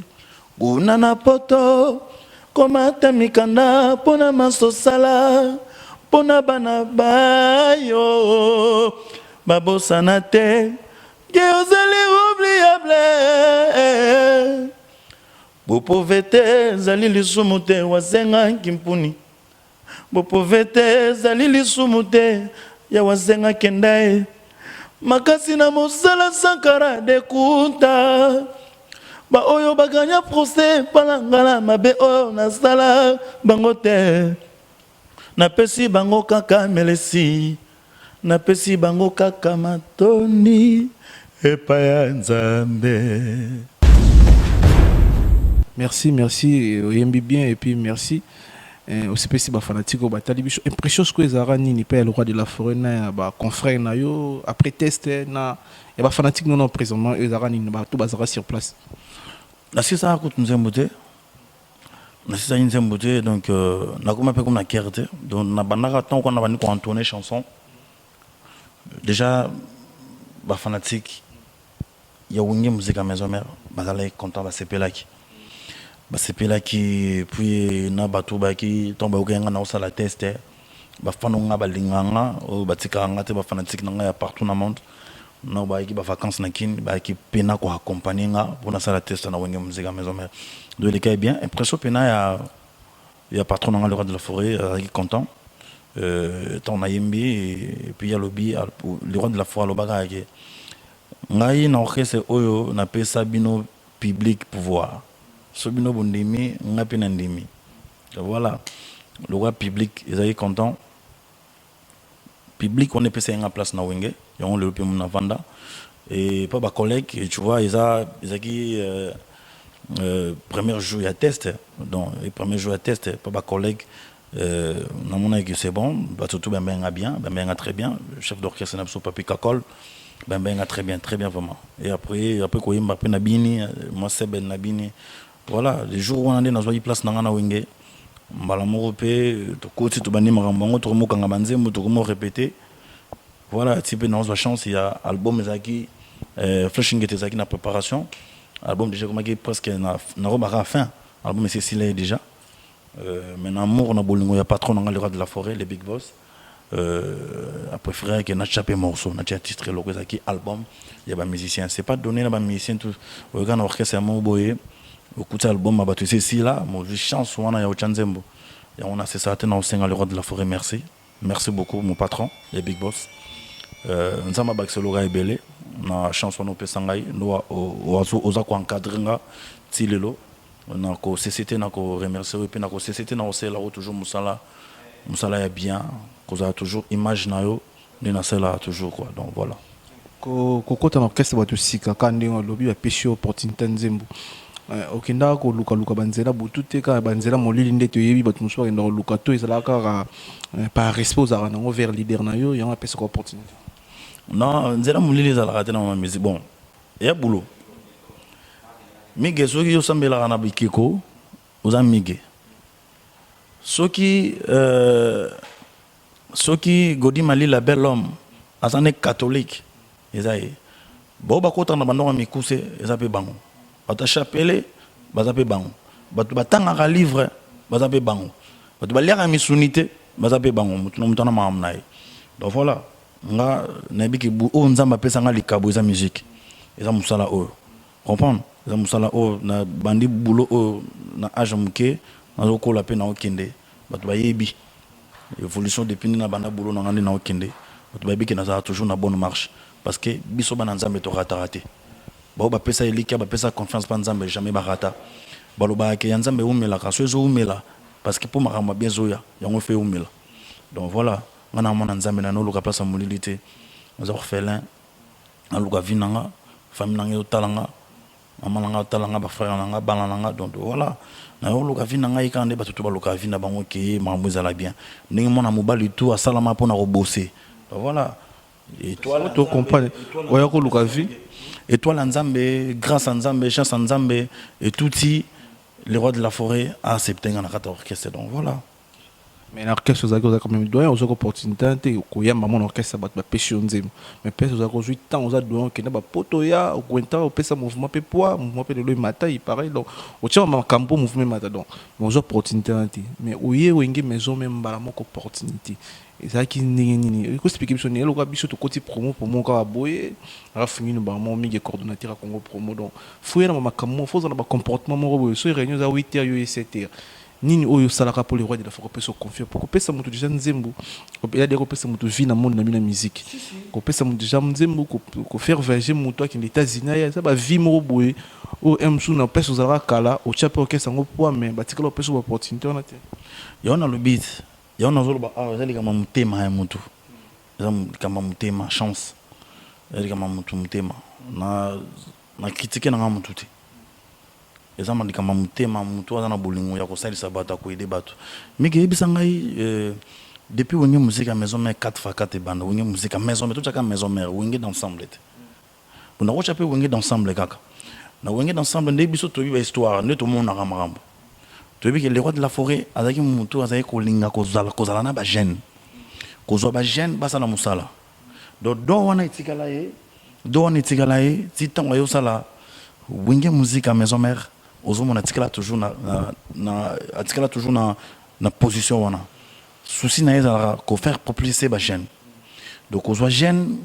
kuna na poto komata mikanda mpona masosala mpona bana bayo babosana te ke ozali oubliable bopove te ezali lisumu te wazengaki mpuni bopove te ezali lisumu te ya wazenga kenda ye makasi na mosala sankara dekuta ba oyo baganya procès palangala mabe oyo nasala bango te napesi bango kaka melesi napesi bango kaka matoni epai ya Nzambe. Merci, merci, oyembi bien et puis merci. Aussi pesi ba fanatique ba tali biso impression ce que ezara nini pa le roi de la forêt na ba confrère na yo après test na ya ba fanatique non présentement ezara nini ba tout bazara sur place. La sisa akut Nzembo te. Na sisa Nzembo te donc na kuma pe comme na kerte donc na banaka tant qu'on a bani ko entonner chanson. Déjà ba fanatique ya wungi musique à maison mère bazala content ba sepelaki. Basepelaki puis na bato baki tomba okenga na osala test ba fanonga balinganga o batikanga te ba fanatique nanga ya partout na monde na ba ki ba vacances na kin ba ki pena ko accompagner nga pour na sala test na wenge musique à maison mère de les cas bien impression pena ya patron nanga le roi de la forêt qui content ton ayembi et puis ya lobby le roi de la forêt lo baga ke ngai na orchestre oyo na pesa bino public pouvoir Sobino Bondimi, Ngapinandimi. Voilà, le roi public, ils sont contents. Public, on est passé en place na Wenge, ils ont le pays Vanda. Et pas ma collègue, tu vois, ils ont qui premier jour à test. Donc, les premiers jours à test, pas ma collègue, dans mon avis, c'est bon, surtout bien très bien. Le chef d'orchestre, c'est Papi Kakol. Ben très bien vraiment. Et après quoi il m'a pris Nabini, moi c'est Ben Nabini. Voilà, les jours où on est dans une place dans la Wenge, Mbalamorope, to côté to bani marambango, to mo kangabanze, mo to mo répéter. Voilà, type dans la chance il y a album Zaki, Flashing était Zaki na préparation. Album déjà comme presque na robara fin. Album Cécile déjà. Maintenant amour on a bolingo ya patron dans le roi de la forêt, les big boss. Après frère qui n'a chapé morceau, n'a titré le Zaki album. Il y a des musiciens, c'est pas donné à musiciens tout. Regarde l'orchestre à Moboye. Écoute l'album à battu c'est là mon chance on a ya Nzembo et on a c'est ça dans le roi de la forêt merci beaucoup mon patron les big boss nzamba bakselora ebele na chanson no pesangai no oza ko encadrer nga tilelo na ko société na ko remercier et na ko société na osela toujours musala ya bien koza toujours image na yo ni na cela toujours quoi donc voilà ko kota na orchestre battu sika kandi lobby ya pêcher opportunité Nzembo. Okenda ko luka banzela butu te ka banzela molili ndete yebi batu muso ka luka to ezala ka par respect aux nango vers leader na yo yanga pesa ko opportunité non nzela molili ezala ka te na ma musique bon ya boulot mige soki yo sambela na bikiko oza mige soki Godi Mali la bel homme azane catholique ezaye bo bakota na bandonga mikuse ezape bango bata chapele bazape bango batu batanga livre bazape bango batu baliaka misunité bazape bango mutuna mamnaye donc voilà nga nabiki bu o nzamba pesa nga likabo eza musique eza musala o comprendre eza musala o na bandi bulo o na age muke na lokola pe na okende batu bayebi évolution depuis na banda bulo na ngandi na okende batu bayebi ke na za toujours na bonne marche parce que biso bana nzambe to raté ba ba pesa elika ba pesa confiance pa nzambe jamais ba rata baloba ke nzambe umela ka so ezo umela parce que pour marama bien zoya yango fait umela donc voilà ngana mona nzambe na no luka place molilité oza orphelin na luka vinanga famille nanga yo talanga maman nanga talanga ba frère nanga bana nanga donc voilà na yo loka vie nanga ikande ba tutu ba loka vie na bango ke mambuza la bien ndenge mona mobali tout asalama pona ko bosser donc voilà et toi là tu comprends oya ko loka vie et toi la nzambe grâce à nzambe chance à nzambe et tout si le roi de la forêt a accepté un orchestre donc voilà. Mais l'orchestre vous avez quand même donné aux opportunités que y a maman orchestre bat ba pêcher nzem mais pèse vous avez 8 ans vous avez donné que na ba poto ya au kwenta au pesa mouvement pe poids mouvement pe le matin il pareil donc au tient ma campo mouvement matin donc aux opportunités mais oye wenge maison même ba moko opportunité et ça qui nini ko expliquer biso ne loka biso to côté promo pour mon ka boye rafini no ba mon mi coordonnateur à Congo promo donc fouiller na makambo faut na ba comportement mo boye so réunion za 8h yo 7h nini oyo salaka pour les rois de la forêt peut se confier pour que ça mutu déjà nzembo il y a des repères mutu vie na monde na musique ko pesa mutu déjà nzembo ko faire voyager mutu qui les États-Unis ça ba vie mo boye o emsu na pesa za kala o chape o kesa ngo poa mais ba tikala pesa opportunité on a te ya on a le beat ya on a zo ba zali kama mutema ya mutu kama mutema chance zali kama mutu mutema na critiquer na mutu te ezama ndikama mutema mutu azana bolingo ya kosalisa bato akoyede bato miki yebisa ngai depuis wenge musique à maison mère 4x4 banda wenge musique à maison mère tout chaka maison mère wenge d'ensemble te buna ko chape wenge d'ensemble kaka na wenge d'ensemble nde biso to bi histoire nde to mona kamarambo to bi ke le roi de la forêt azaki mutu azaki kolinga kozala na ba jeune kozwa ba jeune basa na musala do wana itikala ye ti tango yo sala wenge musique à maison mère ozomona atikala toujours na position wana souci na ezala ko faire propulser ba jeune donc ozwa jeune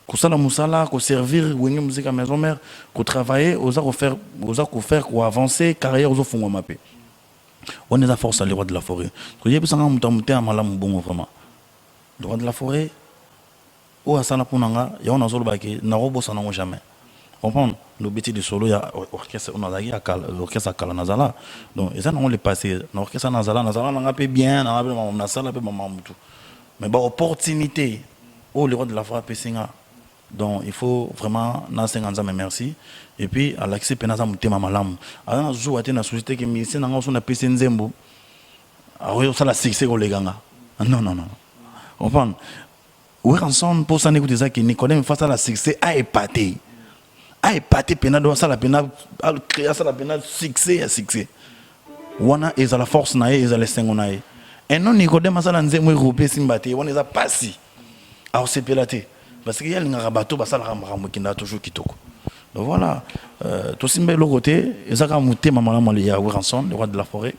ko sala musala ko servir wenge musique à maison mère ko travailler oza ko faire ko avancer carrière ozo fungwa mape on est à force le roi de la forêt ko yebisa nga mutamute amala mbongo vraiment le roi de la forêt o asala punanga ya on azolo baki na robosa nango jamais comprendre le métier de solo ya orchestre on a l'orchestre kala nazala donc et ça on les passer l'orchestre nazala nanga pe bien na sala pe maman mutu mais ba opportunité le roi de la forêt pesinga donc il faut vraiment na senganza mais merci et puis à l'accès penaza mutema malamu ana zo ate na société que ministre nanga so na pese nzembo ayo sala succès ko leganga non comprendre ouais ensemble pour ça n'écouter ça qui Nicodème face à la succès a épaté pena do sala pena al créer sala pena succès wana eza la force na eza le sengo na et non Nicodème sala nzembo européen simbate wana eza pasi a se pelate parce que y a linga bato basala rambo kinda toujours kitoko donc voilà to simbe le côté eza ka mutema malamu ya ranson le roi de la forêt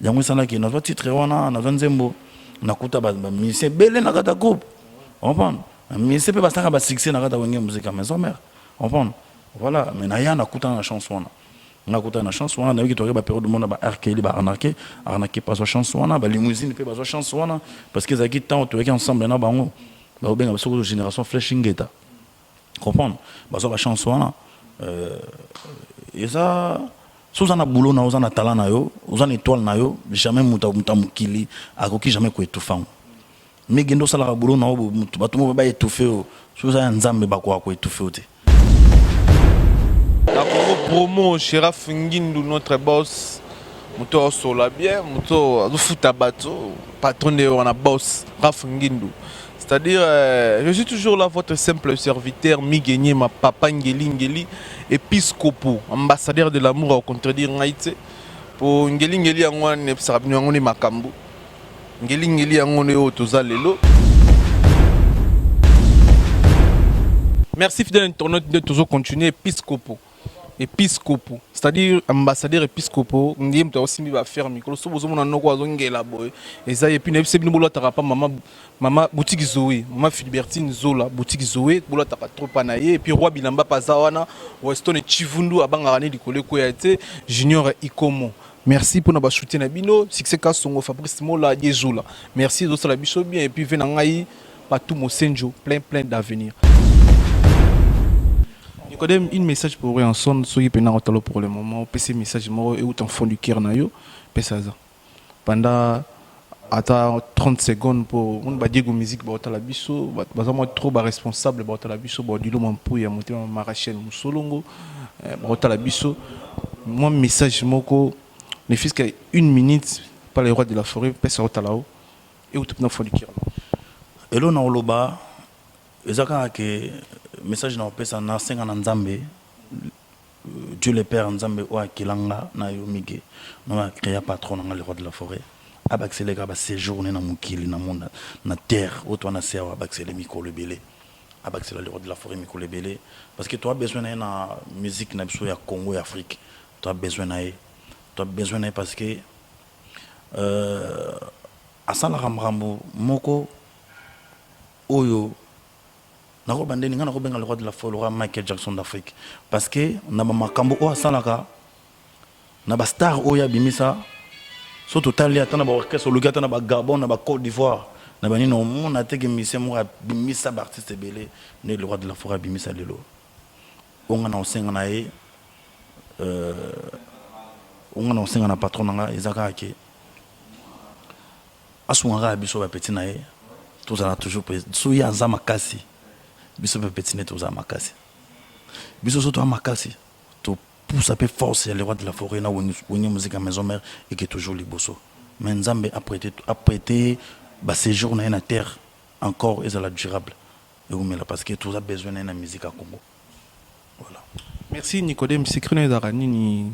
yango sala ki na titre wana na nzembo na kuta ba musicien belé na kata groupe on prend musicien pe basaka ba succès na kata wenge musique à maison mère on prend voilà mais na ya na kuta na chanson na kuta na chanson na yoki to ba période monde ba arquer ba arnaquer pas sa chanson ba limousine pe ba sa chanson parce que zaki tant to yoki ensemble na bango ba benga ba génération flashing geta comprendre ba so ba chanson et ça sous-ana boulot na ozana talent na yo ozana étoile na yo jamais mutamukili akoki jamais ko étouffer mais gendo sala boulot na mutu batumo ba étouffer sous-ana nzambe ba ko étouffer te la promo Chéraf Ngindu notre boss muto sola bien muto azufuta bato patron de wana boss Raf Ngindu. C'est-à-dire, je suis toujours là, votre simple serviteur, Migeni, ma papa Ngeli, épiscopo, ambassadeur de l'amour, au contredire Ngaïté. Pour Ngeli, on est Makambu. Ngeli, on est Otozalelo. Merci, fidèle internaute, de toujours continuer, épiscopo. C'est-à-dire ambassadeur épiscopo ndim to aussi va faire micro so bozo mona noko azongela boy eza et puis nebise bino bolo taka pa mama boutique Zoé mama Philibertine Zola boutique Zoé bolo taka trop na ye et puis roi bilamba pazawana Weston et Chivundu abanga ne likole ko ya été junior Ikomo. Merci pour notre soutien na bino succès ka songo Fabrice Mola Yezola merci de la biso bien et puis venangai Patou Mosenjo plein d'avenir. Nicodème, un message pour eux en son, ceux qui peuvent pour le moment, PC message moi et en fond du cœur na yo, ça. Pendant 30 secondes pour on va dire musique ba la biso, ba moi trop ba responsable ba la biso ba dilo mon pou ya monter ma rachel musolongo, rotala biso moi message moko ne fils qu'à 1 minute par les rois de la forêt pèse rotala et où tu peux faire du kira et là on a oloba ezaka que message na pesa na 5 na nzambe Dieu le Père nzambe wa kilanga na yomige na créer patron na les rois de la forêt abaxele ka ba séjourner na mukili na monde na terre où toi na ser abaxele miko lebele abaxele les rois de la forêt miko lebele parce que toi besoin na musique na biso ya Congo et Afrique toi besoin na parce que asala ramrambo moko oyo nako bandeni ngana ko benga le roi de la forêt Michael Jackson d'Afrique parce que na makambo o asalaka na ba star oya bimisa so total ya tana ba orchestre le gata na ba Gabon na ba Côte d'Ivoire na ba nino mon ateke mise mo bimisa ba artiste belé ne le roi de la forêt bimisa lelo onga na osenga na e onga na osenga na patron nga ezaka ke asungara biso ba petit na e tous ala toujours so ya za makasi biso pe petit net aux amakasi biso so to amakasi to pousse un peu force les rois de la forêt na woni musique à maison mère et qui est toujours liboso mais nzambe a prêté ba séjour na terre encore et la durable et vous mais parce que tout a besoin na musique à Congo voilà merci Nicodème secret na ni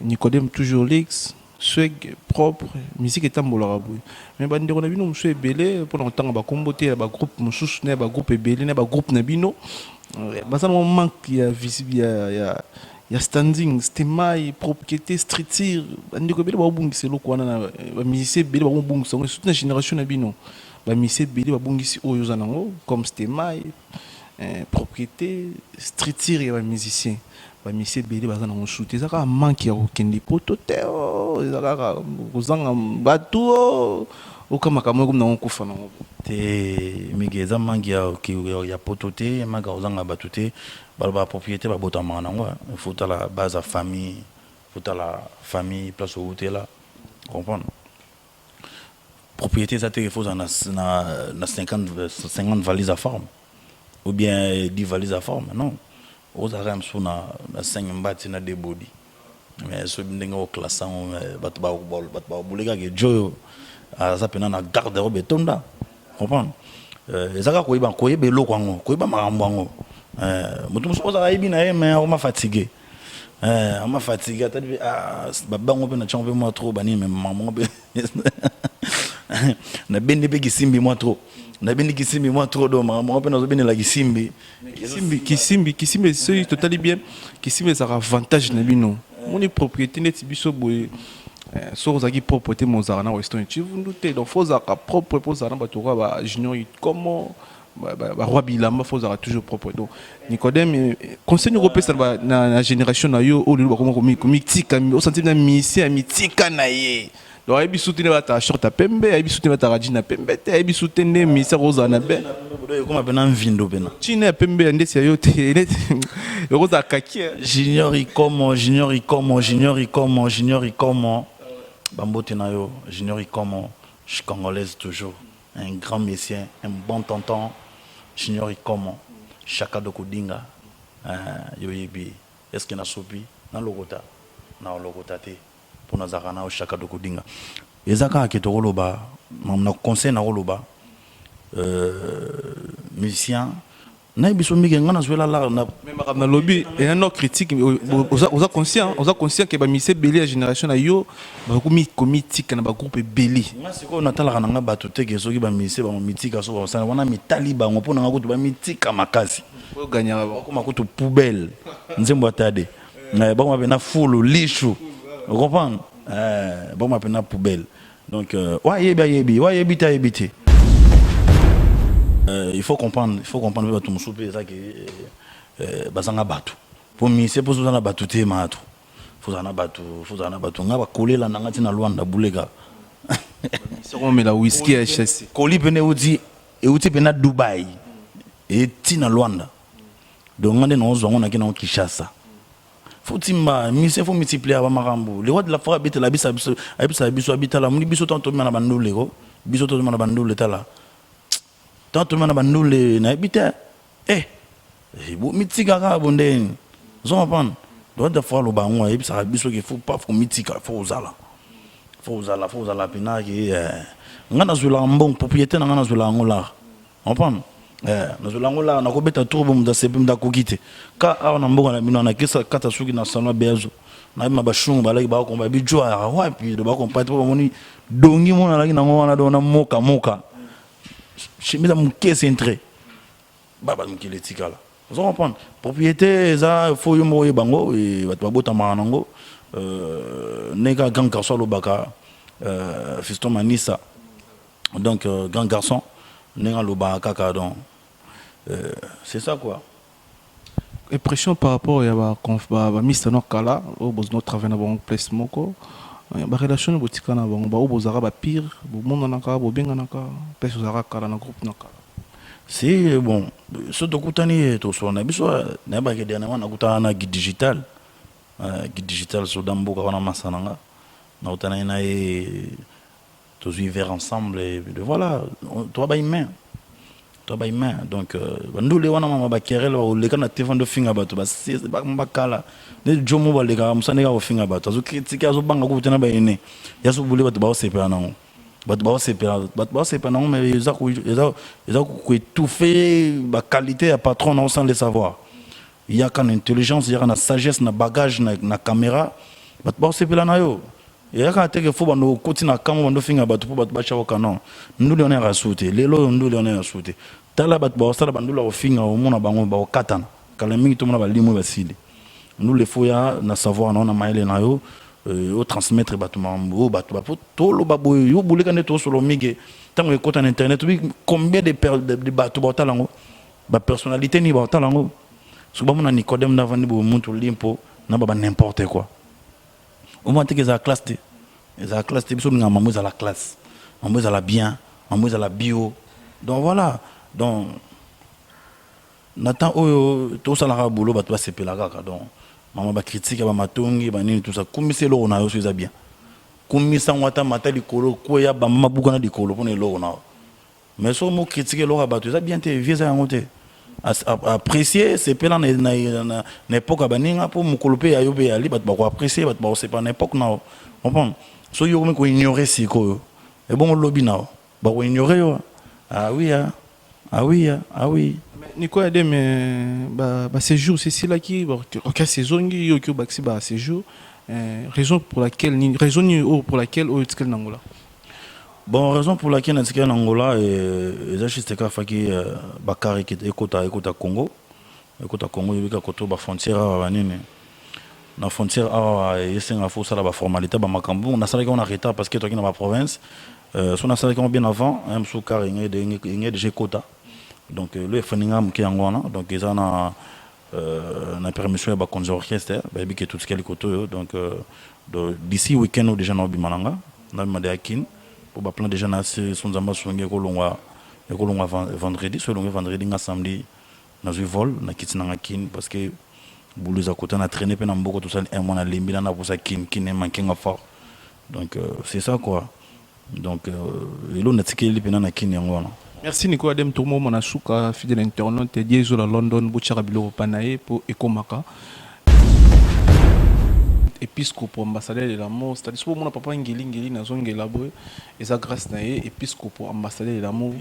Nicodème toujours l'ex swag propre musique est tambola boy mais bande on a bino monsieur belé pour longtemps ba comboter ba groupe mususu na ba groupe belé na ba groupe na bino basa no manque ya visible ya standing stemai propriété structure bande ko belé ba bungisi loko na ba musicien belé ba bungisi surtout na génération na bino ba musicien belé ba bungisi oyo zanango comme stemai propriété structure ya ba musicien ba musicien belé baza na shooter ezaka manque ya okende potote ezaka kozanga bato okamaka mo comme na okufa na te migeza manque ya potote manga ozanga batote ba propriété ba botama na ngwa faut la base à famille faut la famille place au hôtel là comprendre propriété ça te faut na 50 valises à forme ou bien 10 valises à forme non aux armes sont na 5 mbati na debodi mais so ndenge au classant bat ba bulega ke joyo ça pena na garde robe tonda comprendre ezaka koyeba eloko yango koyeba makambo yango mutu muso oza kayibi na ye mais oma fatigué oma fatigué atadi babango pe na tchango pe moi trop bani mais maman pe na bende pe kisimbi moi trop na bende kisimbi moi trop do maman pe na zo bende la kisimbi c'est totalement bien kisimbi ça avantage na bino moni propriété net biso boy so zaki propriété mozara na western tu vundute donc faut zaka propre pour zara batora ba junior comment ba roi bilamba faut zara toujours propre donc Nicodème conseil nous repère na génération na yo o le ba comme mitika au senti na musicien mitika na ye donc ebi soutenir ba short à pembe ebi soutenir ba radina pembe te ebi soutenir musicien rosa na be comme pena vindo pena chine pembe ndesi yo te rosa kaki junior ikomo Bambote Nayo, Junior Ikomo, je suis congolaise toujours, un grand messien, un bon tonton, Junior Ikomo, Chaka Dokudinga, Yoyebi, est-ce qu'il y a sopi, na logota te, pour nous arana au Chaka Dokudinga. Et Zaka qui est au Roloba, mon conseil na Roloba, musicien, na biso mige ngana zwela la na même na lobby et un autre critique oza conscient que ba mise belé génération na yo ba commitique na ba groupe belé nga siko na tala kana nga bato te ke soki ba mise ba mitika so ba sana wana mitali ba ngopona nga kutu ba mitika makasi ko ganya ba ko makutu poubelle nzembo atade na ba ma na fulu lishu comprendre ba ma na poubelle donc wa yebi ta yebite. Il faut comprendre que tout le monde ça que bazanga batu pour mi c'est pour ça na batu te matu faut ça na batu nga ba coller la nangati na Luanda bulega c'est comme la whisky HSC coller pene uti pena Dubai et tina Luanda donc ngande no zongo na kina Kinshasa faut timba mi c'est faut multiplier ba makambo les rois de la forêt habite la biso habite la muni biso tanto na bandule ko biso to na bandule tala tant tout le monde a bandule na habité mitika ka bondeni Vous comprenez? Droit de fois le bango et puis ça biso qu'il faut pas faut mythique, faut uzala. Faut uzala pina qui ngana zula mbong propriété ngana zula ngola. On comprend? Na zula ngola na ko beta turbo mda sepe mda ko kite. Ka a na mbongo na bino na kisa kata suki na salon bezo. Na ma bashungu balaki ba ko ba bijwa wa puis de ba ko pas trop moni dongi mona la na ngona do na moka. Chimida mukese entre. Baba mukile tikala. Vous comprenez? Propriété, ça, il faut y aller bango et va te botter manango. Nega grand garçon le baka, fiston manissa. Donc grand garçon, nega le baka donc. C'est ça quoi. Impression par rapport à Mister Nokala, au bout de notre travail dans le place moko. La relation de boutique na bango, au bout de pire, au monde naka, au bien naka, personne zara kala na groupe naka. Si bon, ce docutani to so na biso na ba ke dernièrement na kutana guide digital so dambo ka wana masananga na utana ina e to vivre ensemble et voilà, toi ba humain donc ndule wana mama ba kerel ba le kana te vendre finga bato ba c'est ba mbakala ne jomo ba le ka musane ka finga bato zo critique azo banga ko tena ba ene ya so bule bato ba sepela nango. Bato ba sepela nango mais ils ont étouffé la qualité à patron sans le savoir. Il y a qu'une intelligence, il y a une sagesse, un bagage, une caméra. Bato ba sepela na yo. Il y a quand que faut ba no continue na kamo ba finga bato bato ba chawo kanon. Ndule on est rasouté, lelo ndule on est rasouté. Tala bato ba sala bandula o finga o mona bango ba o katana. Kala mingi to mona ba limo ba sili. Nous le faut ya na savoir na maile na yo. Au transmettre bateau tout le babo yo boule quand tout sur le mige tant que côté internet combien de bateaux batalango ba personnalité ni batalango souvent mon Nicodème d'avant ni bo monto limpo na ba n'importe quoi au moins que za classe biso nga mamu za la classe mamu za la bien mamu za la bio donc voilà donc n'attend tout ça la boulot bateau c'est pelaga donc maman ba critique ba matongi ba nini tout ça kumise lo na yo c'est bien kumisa ngwata mata likolo ko ya ba mabuka na likolo pone lo na mais so mo critiquer lo ba tout ça bien te vieux ça ngote apprécier c'est pela na époque ba ninga pour mukolope ya yo be ali ba ko apprécier ba c'est pas n'époque na comprendre so yo ko ignorer si ko et bon lobby na ba ko ignorer yo ah oui Nico a dit mais séjour c'est là qui ok saison yo ki baxi ba séjour raison pour laquelle au tikel nangola bon raison pour laquelle na tikel nangola et ça juste ka faki bakari ki ekota Congo yebika koto ba frontière ba nini na frontière yesenga fo sala ba formalité ba makambu na sala qu'on arrêta parce que toi qui dans ma province son sala qu'on bien avant un sous carré de kota. Donc le Feningam qui est en Ghana, donc ils ont la permission de conduire orchestre, baby qui tout ce qu'il y donc d'ici week-end déjà dans Bimalanga, dans le Madakin, pour plein de gens sont en masse vendredi, selon vendredi, samedi, dans un vol, na Kitsinangakin parce que boulous à côté on a traîné pendant beaucoup tout ça, un mois à limbi là pour ça qui n'est manqué fort, donc c'est ça quoi, donc il on a tiqué les pendant na kin en Ghana. Merci Nico Adem Tourmo Monasuka, fidèle internaute et Dieso la London, Boucharabilo Panae pour Ekomaka. Épiscopo ambassadeur de l'amour, c'est-à-dire que mon papa Ngeli na zonge laboué, et ça grâce naé, épiscopo ambassadeur de l'amour,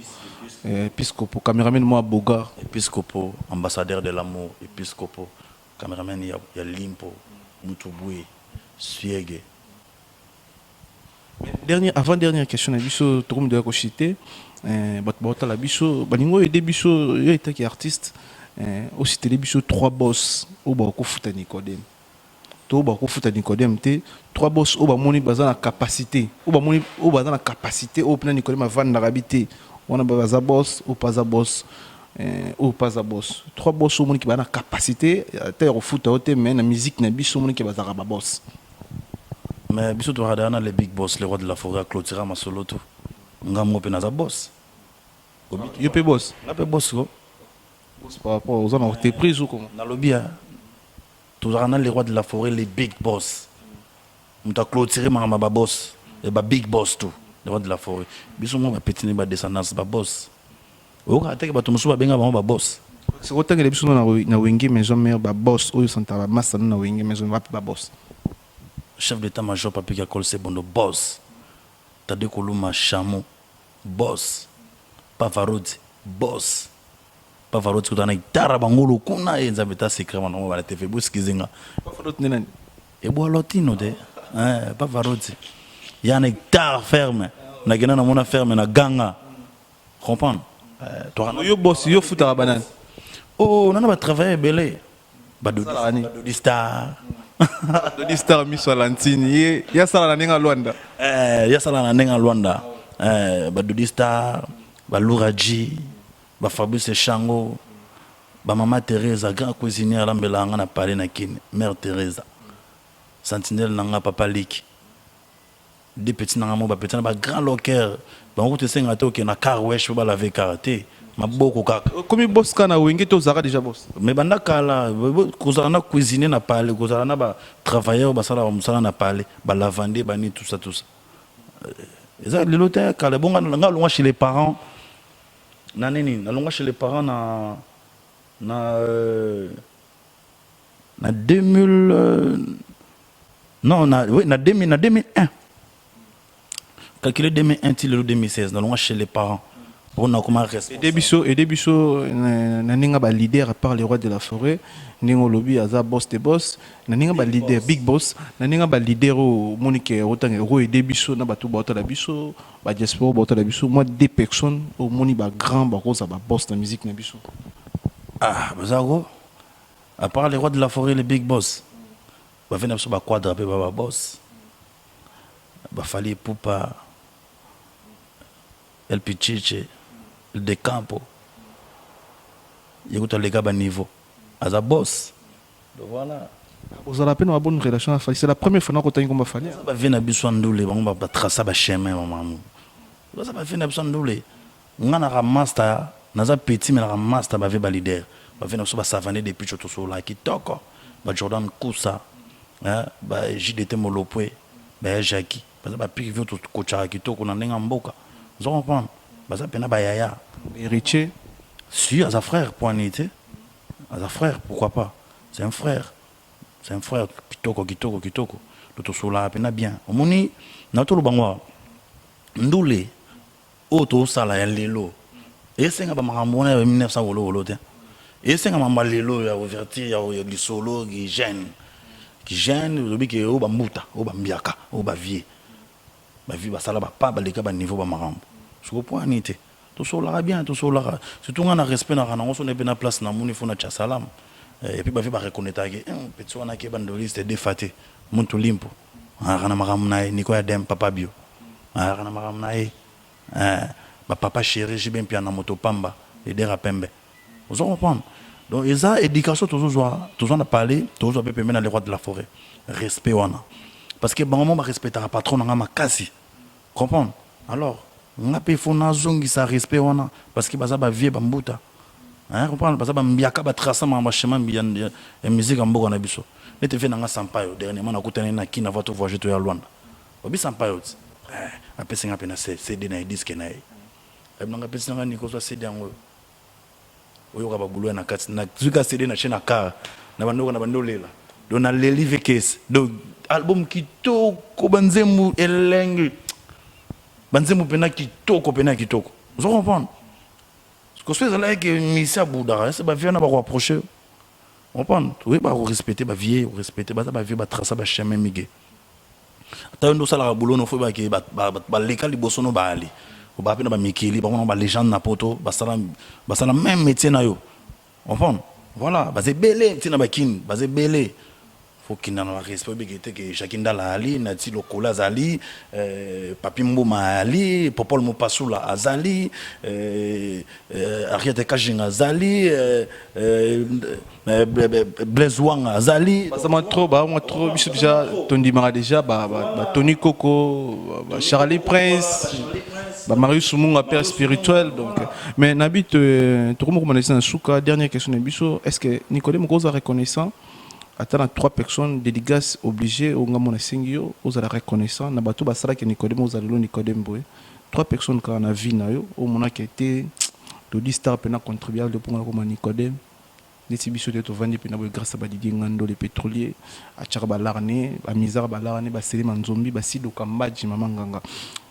épiscopo caméraman moi Boga, épiscopo ambassadeur de l'amour, épiscopo caméraman ya Limpo, Mutubui, Suege. Avant dernière question, na biso Tourmo de la Cochité. La biso balingo et biso yo était qui artiste aussi télé biso trois boss au ba ko futa Nicodème to ba ko futa Nicodème te trois boss au ba moni bazana capacité au ba moni au bazana capacité au plan Nicodème va vendre habiter on a baza boss ou pas a boss trois boss au moni qui ba na capacité te au futa au te mais na musique na biso moni qui baza ba boss mais biso to radana les big boss les rois de la forêt clôtura ma solo tout ngamo pe na za boss yo pe boss na pe boss ko boss par rapport aux hommes t'es pris ou comment na lobia tous les rois de la forêt les big boss muta clôturer ma boss et ba big boss tout les rois de la forêt biso mo ba petit ne ba descendance ba boss o ka teke ba to musu ba benga ba boss c'est autant que les personnes na wenge maison mère ba boss oyo santa ba master na wenge maison ba boss chef d'état-major papi Kakol Sebondo boss Tade Koluma Chamo boss Pavarodi boss Pavarodi kutana itara bangolo kuna enza beta secret na mo ba TV buskizinga Pavarodi nena e bo lotino de Pavarodi yana itara ferme na gena na mona ferme na ganga comprendre yo boss yo futa banane oh nana ba travailler belé ba do star Dodi Star Miss Valentine ya sala na ninga Luanda ya sala na ninga Luanda ba Dodi Star ba Louraji ba Fabrice Chango ba Mama Teresa grand cuisinière lambela nga na parler na kine mère Teresa sentinelle nanga papa Liki des petits nanga mo ba petit na ba grand locker ba ko te senga to ke na car wesh ba laver karaté maboko kaka comme boss kana wenge to zaka déjà boss mais banda kala kozala na cuisiner na parler kozala na ba travailleur ba sala ba musala na parler ba lavande ba ni tout ça ça le loter kala bonga nga longa chez les parents na nini na longa chez les parents na 2000 non na 2001 calculer 2001 til 2016 na longa chez les parents. On a comment rester. Et débiso naninga ba leader par les rois de la forêt, ningo lobby aza boss de boss, naninga ba leader big boss, naninga ba leader au monique autant ro et débiso na batu ba la biso, ba diaspora ba la biso, moi deux personnes au moni ba grand ba cause ba boss la musique na biso. Ah, bazago. À part les rois de la forêt les big boss. Ba venir so ba quadrapé ba boss. Ba fali poupa El Pichiche de Campo. Il y a les gars à niveau. As a boss. Donc voilà. Vous avez une bonne relation à Fali. C'est la première fois que vous avez Fali. Ça va venir à Bissouandoulé. On va tracer un chemin. Ça va venir à Bissouandoulé. On a un master. On a un petit, mais on a un master. On va venir leader. On va venir à Savané depuis que tu là qui toque. Jordan Koussa. JDT Molopwe. Jackie. Parce que puis que tu coaches qui toque. On a un mboka. Vous comprenez? Baza pena bayaya. Héritier. Si, à sa frère, pour en été. À sa frère, pourquoi pas? C'est un frère. C'est un frère. Kitoko. L'autre sola pena bien. Au moni, nato le bangwa. Ndoule. Auto sala ya lelo. Et c'est un peu marambonné en 1900 wolo. Et c'est un peu lelo ya ouverture ya du solo qui gêne. Qui gêne, le bi qui est au bambuta, au bambiaka, au bavier. Bavier basala ba pas baleka ba niveau ba marambo. Je comprends nité. Tout ça bien, tout ça là. Surtout on a respect na rana, on est bien en place na moni fona cha salam. Et puis bavier ba reconnaître que petit on a ke bandoliste défaté. Muntu limpo. Rana maram na niko ya dem papa bio. Rana maram na ba papa chéri j'ai bien puis na moto pamba et des rapembe. Vous comprenez? Donc et ça éducation toujours on a parlé, toujours peut permettre les rois de la forêt. Respect wana. Parce que bon moment ba respecter patron na makasi. Comprendre? Alors on peut faire zongi ça respect wana parce que baza ba vie bambuta. Hein comprendre parce que ba mbiaka ba tracer ma chemin bien musique amboka na biso. Nete fait na sampayo dernièrement na kutana na kina voto voyager to ya Luanda. Obi sampayo. Apesi ngapena CD na disque na ye. Ebnanga pesi nga niko so CD yango. Oyo ka ba bulu na kati na zuka CD na chena car na bandoko na bandolela. Donc na le live case. Donc album kitoko banzemu elenge. Banzemu pena kitoko. Vous comprenez? Ce que je fais là que Missa Bouddha, c'est ba vieux na ba ko approcher. On comprend? Oui, ba respecter ba vieux, respecter ba vieux ba tracer ba chemin migué. Ta ndo sala boulot no fo ba ke ba leka liboso no ba ali. O ba pena ba mikili ba ba légende na poto ba sala même métier na yo. On comprend? Voilà, ba ze belé tina ba kin, ba ze belé. Faut qu'il n'en a respect que chacun dans la ali nati lokola zali papi mboma ali popol mopasula azali ariete kajinga azali blezwang azali moi trop biso déjà tondi mara déjà ba Tony Coco ba Charlie Prince ba Marius Munga père spirituel donc mais nabit to comme connaissance en souka dernière question de biso est-ce que Nicodème Goza reconnaissant attends 3 personnes dédicaces obligées au ngamona singio aux la reconnaissant na bato basara que Nicodème aux allo Nicodème boy 3 personnes quand on a vu na yo au mona qui était to di star pena contribuer le pour comme Nicodème neti biso te tovandi mpe na boye grâce a Badidi Ngando le pétrolier atiaka balarne bamisaka balarne basele manzombi basido kambaji mama nganga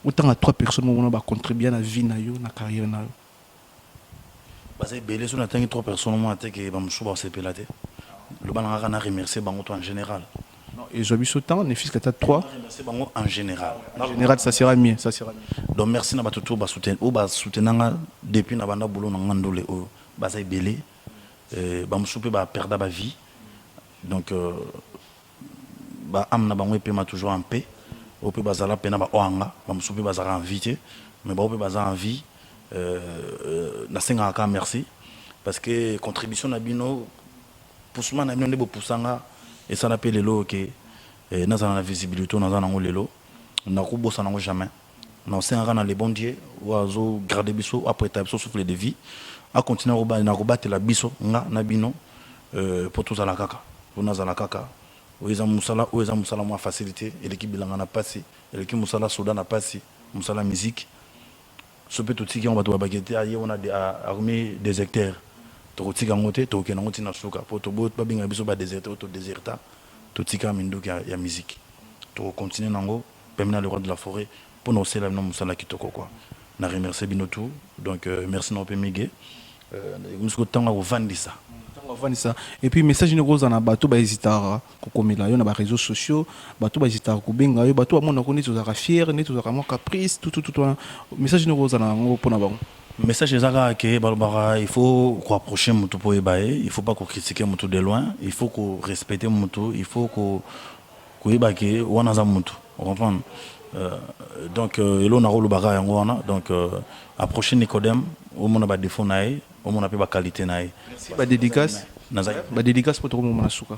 otanga 3 personnes mona bacontribue na vie na yo na carrière na yo bazali ebele so natangi 3 personnes mona te ke bamosusu basepela te loba na ngaka na remercier bango to en général. Non, et je suis autant, les fils que tu as 3. Remercier bango en général. En général, ça sera mieux, ça sera mieux. Donc merci na batutu ba soutenir ou ba soutenanga depuis na banda boulot na ngandole o bazali ebele bamosusu pe ba perda ba vie. Donc ba amna bango epema toujours en paix. O pe bazala pena ba oanga bamosusu pe bazala en vie te mais ba o pe bazala en vie na senga ka merci parce que contribution na bino poussement na bino ndebo poussanga et ça n'appelle lelo que na za na visibilité na za na ngolelo na ko bossa na jamais na senga na les bons dieux oazo garder biso après ta biso souffle de vie a continuer na ko batela biso nga na bino pour tous ala kaka pour na za la kaka oeza musala mo facilité et l'équipe bilanga na passi et l'équipe musala soda na passi musala musique ce peut tout qui on va doit baguetter ailleurs on a armé des hectares to tika ngote to ke ngoti na suka po to bot babinga biso ba déserter to déserta to tika minduka ya musique to continuer nango pemna le roi de la forêt pour nous c'est la nom musala kitoko quoi na remercier binotu donc merci no pemige musko tanga ko vandisa et puis message ne rose na bato ba hésitara ko komela yo na ba réseaux sociaux bato ba hésitara ko benga yo bato amona ko neto za fier neto za mo caprice tout message ne rose na ngo pona bango message ezaka ke balobaka il faut ko approcher mutu po ebaye il faut pas ko critiquer mutu de loin il faut ko respecter mutu il faut ko ebake wana za mutu on comprend donc elo na rolo baka yango wana donc approcher Nicodème au mona ba défaut nae au mona pe ba qualité nae ba dédicace ba dédicace pour tout le monde suka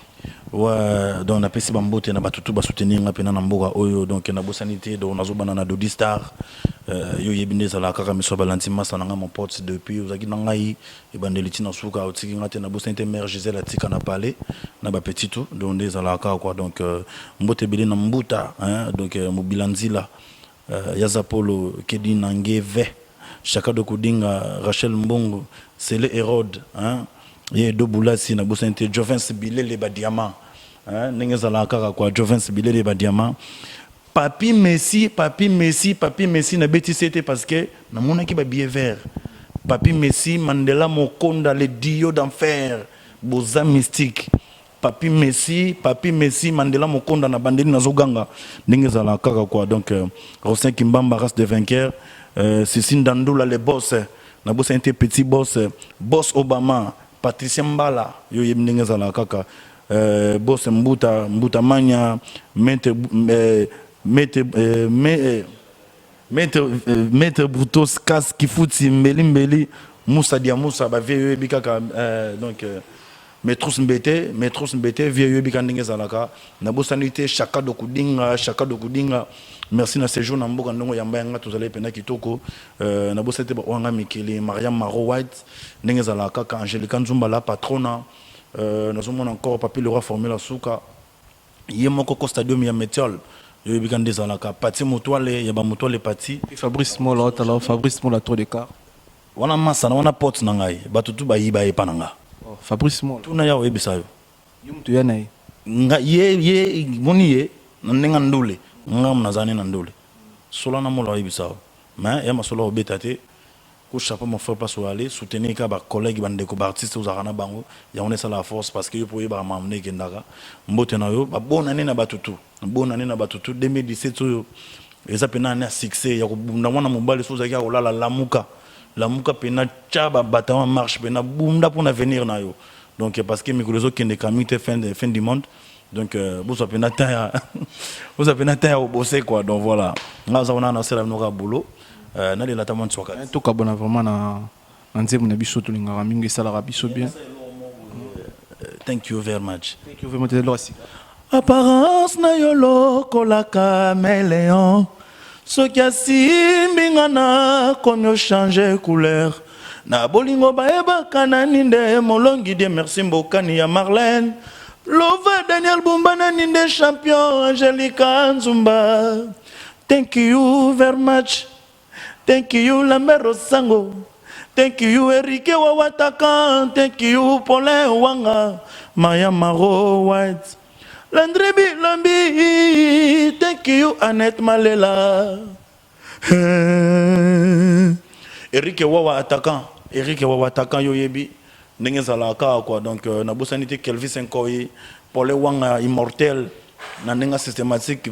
ouais donc na pesi bambote na batutu ba soutenir nga pena na mboka oyo donc na bosanité donc nazo bana na Dodi Star yo yebinde sala kaka miso balanti masa na nga mon pote depuis ozaki na ngai e bandeli tina suka otiki ngate na bosanité mère Gisèle atika na parler na ba petit tout donc des ala ka quoi donc mbote bele na mbuta hein donc mobilanzila yaza polo kedi nangeve chaka de kudinga Rachel Mbongo c'est le Hérode hein ye do bulasi na bosanité Jovens Bilele ba diamant hein ningeza la kaka quoi Jovens Bilele ba diamant papi Messi na beti c'était parce que na mona ki ba billet vert papi Messi Mandela Mokonda le dio d'enfer boza mystique papi Messi Mandela Mokonda na bandeli na zoganga ningeza la kaka quoi donc Rosin Kimbamba race de vainqueur Cécile Dandoula les boss na bosanité petit boss Obama Patricia Mbala yo yemnengeza la kaka boss Mbuta Manya maître Brutos Kas Kifuti Mbeli Moussa Diamoussa ba vieux bikaka donc Maître Mbete vieux bikaka ndengeza la kaka na bosanité chaka dokudinga merci na séjour na mboka ndongo yamba yanga tozali pena kitoko na bosete ba wanga Mikele Mariam Maro White ndengeza la kaka Angelica Nzumba la patrona nazomona encore papi le roi formula suka yemoko ko stadium ya Métiol yo bikande za la ka pati motwale ya ba motwale pati Fabrice Mola trop de car wana masa na wana porte na ngai batutu ba yiba e pananga Fabrice Mola tuna ya webisa yo yumtu ya nai nga ye moniye ndenga ndule ngam nazani na ndule sola na mola yebisa mais ya masola obetate ko chapeau mon frère pas aller soutenir ka ba collègue bandeko ba artiste uzakana bango ya on est ça la force parce que yo poye ba mamne kendaka mbote na yo ba bonane na batutu 2017 yo eza pena na succès ya kubunda mwana mobali sozaki ya kolala lamuka pena chaba batawa marche pena bunda pour avenir na yo donc parce que mikulezo kende kamite fin du monde donc vous avez un temps au bosser quoi donc voilà nous avons un seul noura boulot na les latamans soit tout cas bon vraiment na nzemu na biso to lingara mingi sala biso bien thank you very much apparence na yolo kolaka meleon soki asimbinga na komi changer couleur na bolingo bayebaka na ninde molongi de merci mbokani ya Marlène Lova Daniel Bumbana ninde champion Angelica Nzumba. Thank you very much. Thank you Lambert Rosango. Thank you Erike Wawataka. Thank you Paulin Wanga. Maya Maro White. Landry Bilambi. Thank you Annette Malela. Erike Wawa attaquant. Erike Wawa attaquant yoyebi. Ndenge zalaka quoi. Donc na bosanité Kelvis Nkoyi. Paulin Wanga immortel. Nanenga systématique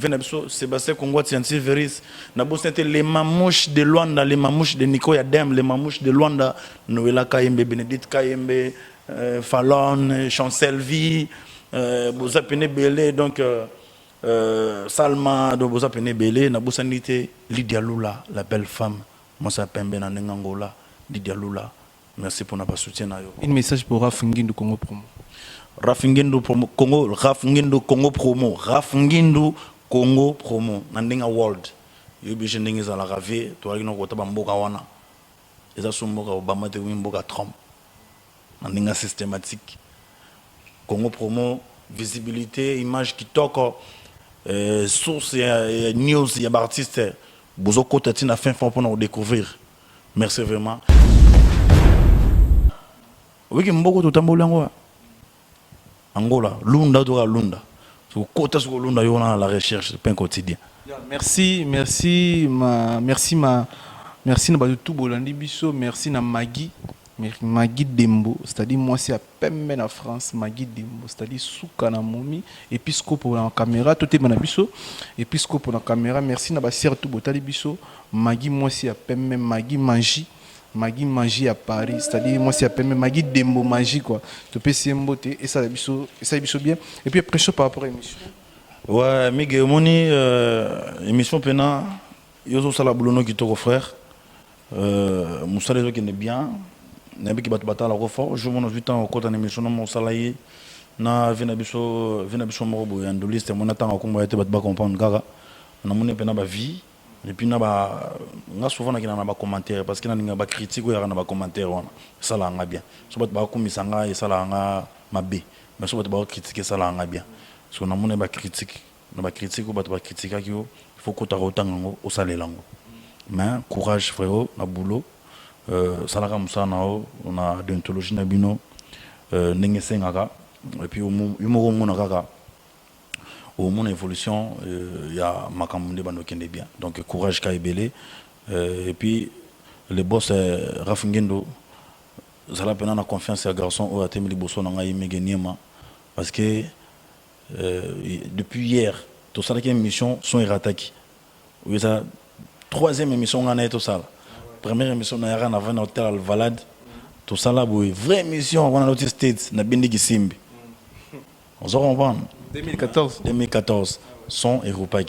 Sébastien Congo Tiantiveris na bosanté les mamouches de Luanda, les mamouches de Nico Yadem, les mamouches de Luanda, Noëlla Kayembe, Bénédicte Kayembe, Fallon, Chancelvi, Boza Pene Belé, donc Salma, donc Boza Pene Belé, na bosanité Lydia Lula, la belle femme, Mosa Pembe Nanenga Angola, Lydia Lula. Merci pour notre soutien. Un message pour Rafinguindu Congo Promo. Rafinguindu Congo, Rafinguindu Congo Promo, Rafinguindu Congo Promo, Nandinga World. Yobi jendingi za la rave, toi ino kota bamboka wana. Eza sumboka Obama te wimboka Trump. Nandinga systématique. Congo Promo, visibilité, image qui toque, source et news, il y a des artistes. Bozo kota tina fin fond pour nous découvrir. Merci vraiment. Oui, que mboko tutambola Angola, Lunda doit Lunda. Sur côté sur Lunda, il y a la recherche, c'est pas un quotidien. Merci na tout Bolandi Bisso, merci na Magui Dembo, c'est-à-dire moi c'est à peine en France, Magui Dembo, c'est-à-dire Souka na Momi, épiscope pour la caméra, tout est Bisso, épiscope pour la caméra, merci na Bassir tout Botali Bisso, Magui moi c'est à peine Magui Magie à Paris, c'est-à-dire moi c'est à peine Magui Dembo Magie quoi. Tu peux essayer beauté et ça biso bien. Et puis après par rapport à l'émission. Ouais, Miguel Moni émission pena yoso sala boulono qui toko frère. Moussa les qui est bien. N'aime qui batala refort. Je m'en 8 ans au côté d'émission mon salaire na vina biso morobo ya ndoliste mon attend ko mo été bat comprendre gaga. Na mon pena ba vie. Et puis nga souvent na kina na ba commentaire parce que na ninga ba critique ya na ba commentaire wana ça la nga bien so ba komisa nga ça la nga mabe mais so ba critiquer ça la nga bien so na mona ba critique ba critiquer ki il faut ko ta rotango o salela ngo mais courage frérot na boulot ça la comme ça na on a déontologie na bino ndenge sengaka et puis yumo mona kaka au mon évolution, il y a Makamundé Banokende bien. Donc courage Kaibele. Et puis le boss Rafinguindu, ça l'a peine à confiance à garçon ou à Temili Bosso n'a pas parce que depuis hier, tout ça qui est émission sont erratiques. Oui, ça troisième émission on a tout ça. Première émission on a rien avant hôtel Alvalade. Tout ça là, oui, vraie émission on a l'autre States, na Bindi Kisimbi. On se comprend. 2014 sont européens.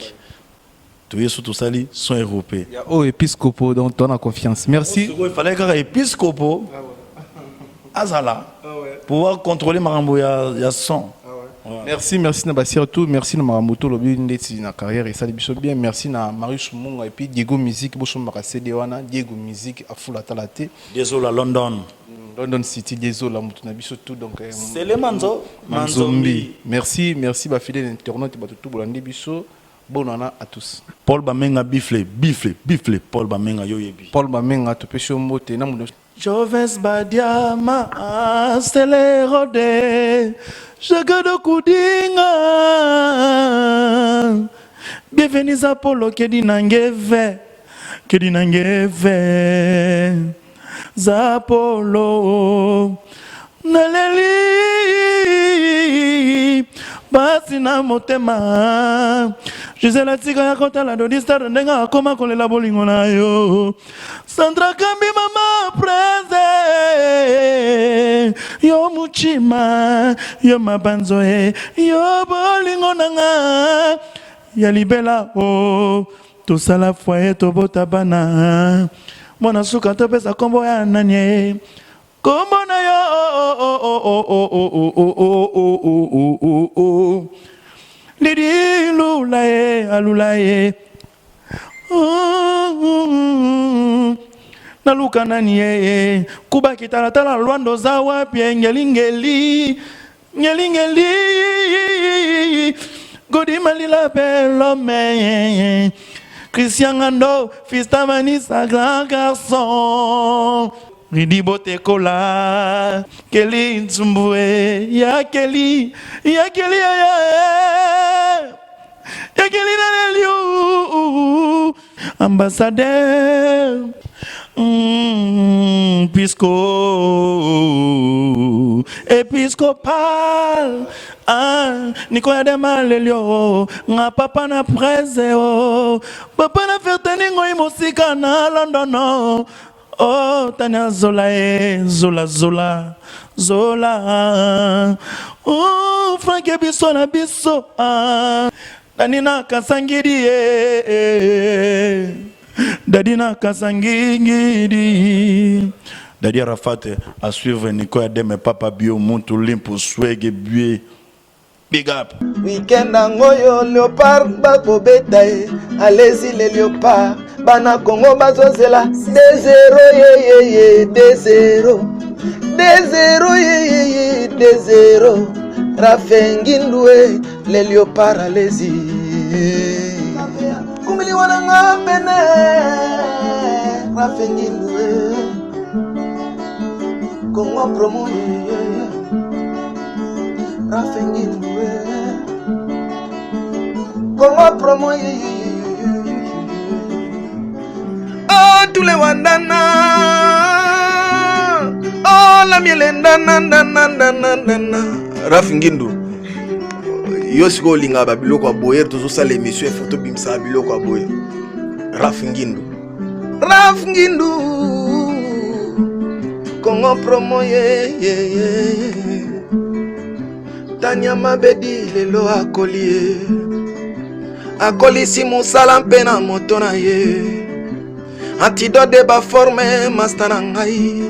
Tous les surtout sali sont européens. Il y a au épiscopo donc on a confiance. Merci. Il fallait qu'un épiscopo azala pouvoir contrôler Marambo ya son. Merci na Bassir tout, merci na Maramoto lobi ndeti na carrière et ça biso bien, merci na Marius Munga et puis Diego Musique boso maka CD wana Diego Musique a full atalate. Désolé London City, désolé mutu na biso tout donc c'est le Manzombi. Merci ba fidèle internaute ba tout bolandi biso. Bonana à tous. Paul Bamenga bifle Paul Bamenga yoyebi. Paul Bamenga to pesho mote na mundo. Joves Badiama Stelerode Jagado Kudinga Bienvenue à Polo Kedinangeve Zapolo Naleli Basina motema Gisela Tika ya kota la dodista Ndenga akoma kole la bolingo na yo Sandra Kambi mama preze Yo muchima Yo mabanzoe Yo bolingo nanga Ya libela o To sala foye to botabana Mona suka to pesa kombo ya nanye Kombo na yo Lidi lulaye alulaye Naluka nanye Kuba kitala tala Lwando za wapi Ngelingeli Godi malila belo me Christian Ando Fils Tamanisa grand garçon Ridi Botekola, Kelly Nzumbue, ya Kelly, ya Kelly, ya Kelly Naleliu, ambassadeur, Pisco, épiscopal, Nikoya de Malelio, nga papa na preze, papa na ferteningo imosika na London. Oh, Tania Zola, Zola, Zola, Zola. Oh, Frank Bisso na Bisso. Danina Kasangidi. Dadina Kasangidi. Dadi Arafat à suivre Nicolas Deme Papa Bio Montu Limpo Swege Bue. Big up. Weekend angoyo léopard bako betaye. Allez-y les léopards. Bana Congo bazozela 2-0 ye 2-0 2-0 ye 2-0 Rafengindwe les léopards allez-y Kumili wananga pene Rafengindwe Congo promo Rafengindwe Congo promo Oh, tous les wandana. Oh, la mielendana. Rafingindu. Yosiko linga babilo kwa boyer tozo sala émission photo bimsa babilo kwa boyer. Rafingindu. Congo promo ye. Tanya Mabedi lelo akolié. Akoli si musala mpena motona ye. Antidote de ba forme mastanangai.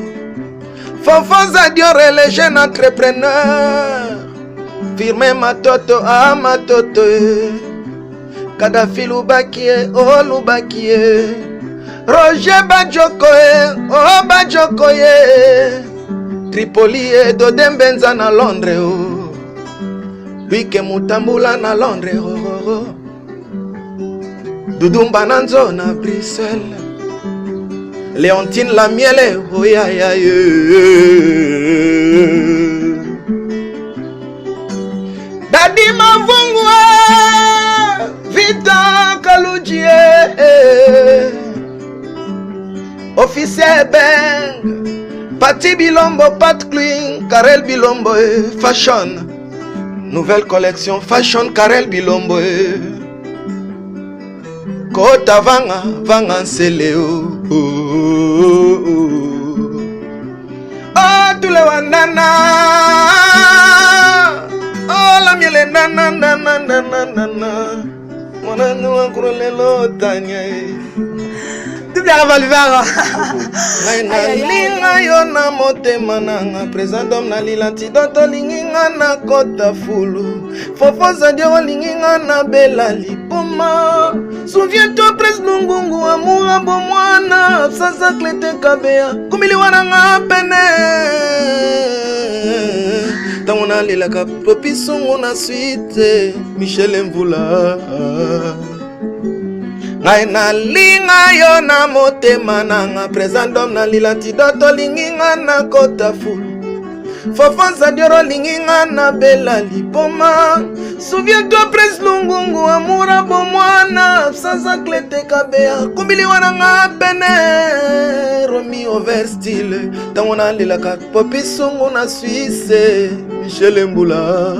Fonfonza diore les jeunes entrepreneurs. Firme matoto a matoto. Kadafi lubakie o lubakie. Roger Bajokoe o Bajokoye. Tripoli e Dodembenza na Londres o. Lui ke mutambula na Londres o. Dudumba nanzo na Bruxelles. Léontine la miele, oh ya ya ya. Dadi Mavungwa, Vita Kalujie, Officier Bang, Pati Bilombo, Pat Clean, Karel Bilombo, Fashion, nouvelle collection Fashion Karel Bilombo. Kota vanga nseleo. Oh, tous les wandana. Oh, la miele nana. Mwana nwa kurolelo tanya. Double revolver. Naina linga yo na motema nanga. Présent d'homme na lilantidoto linginga na kota fulu. Fofoza dio linginga na bela lipoma. Souviens-toi presque lungungu amour bomwana. Sasa klete kabea. Kumili wananga pene. Tamona lila ka propisungu na suite. Michel Mvula. Naina linga yo na motema nanga. Présent d'homme na lilantidoto linginga na kota fulu. Fofonza dioro linginga na bela lipoma. Souviens-toi presque lungungu amura bomwana. Sasa klete kabea. Kumbili wananga pene. Romi over style. Tamona lila ka popi sungu na Suisse. Michel Mboula.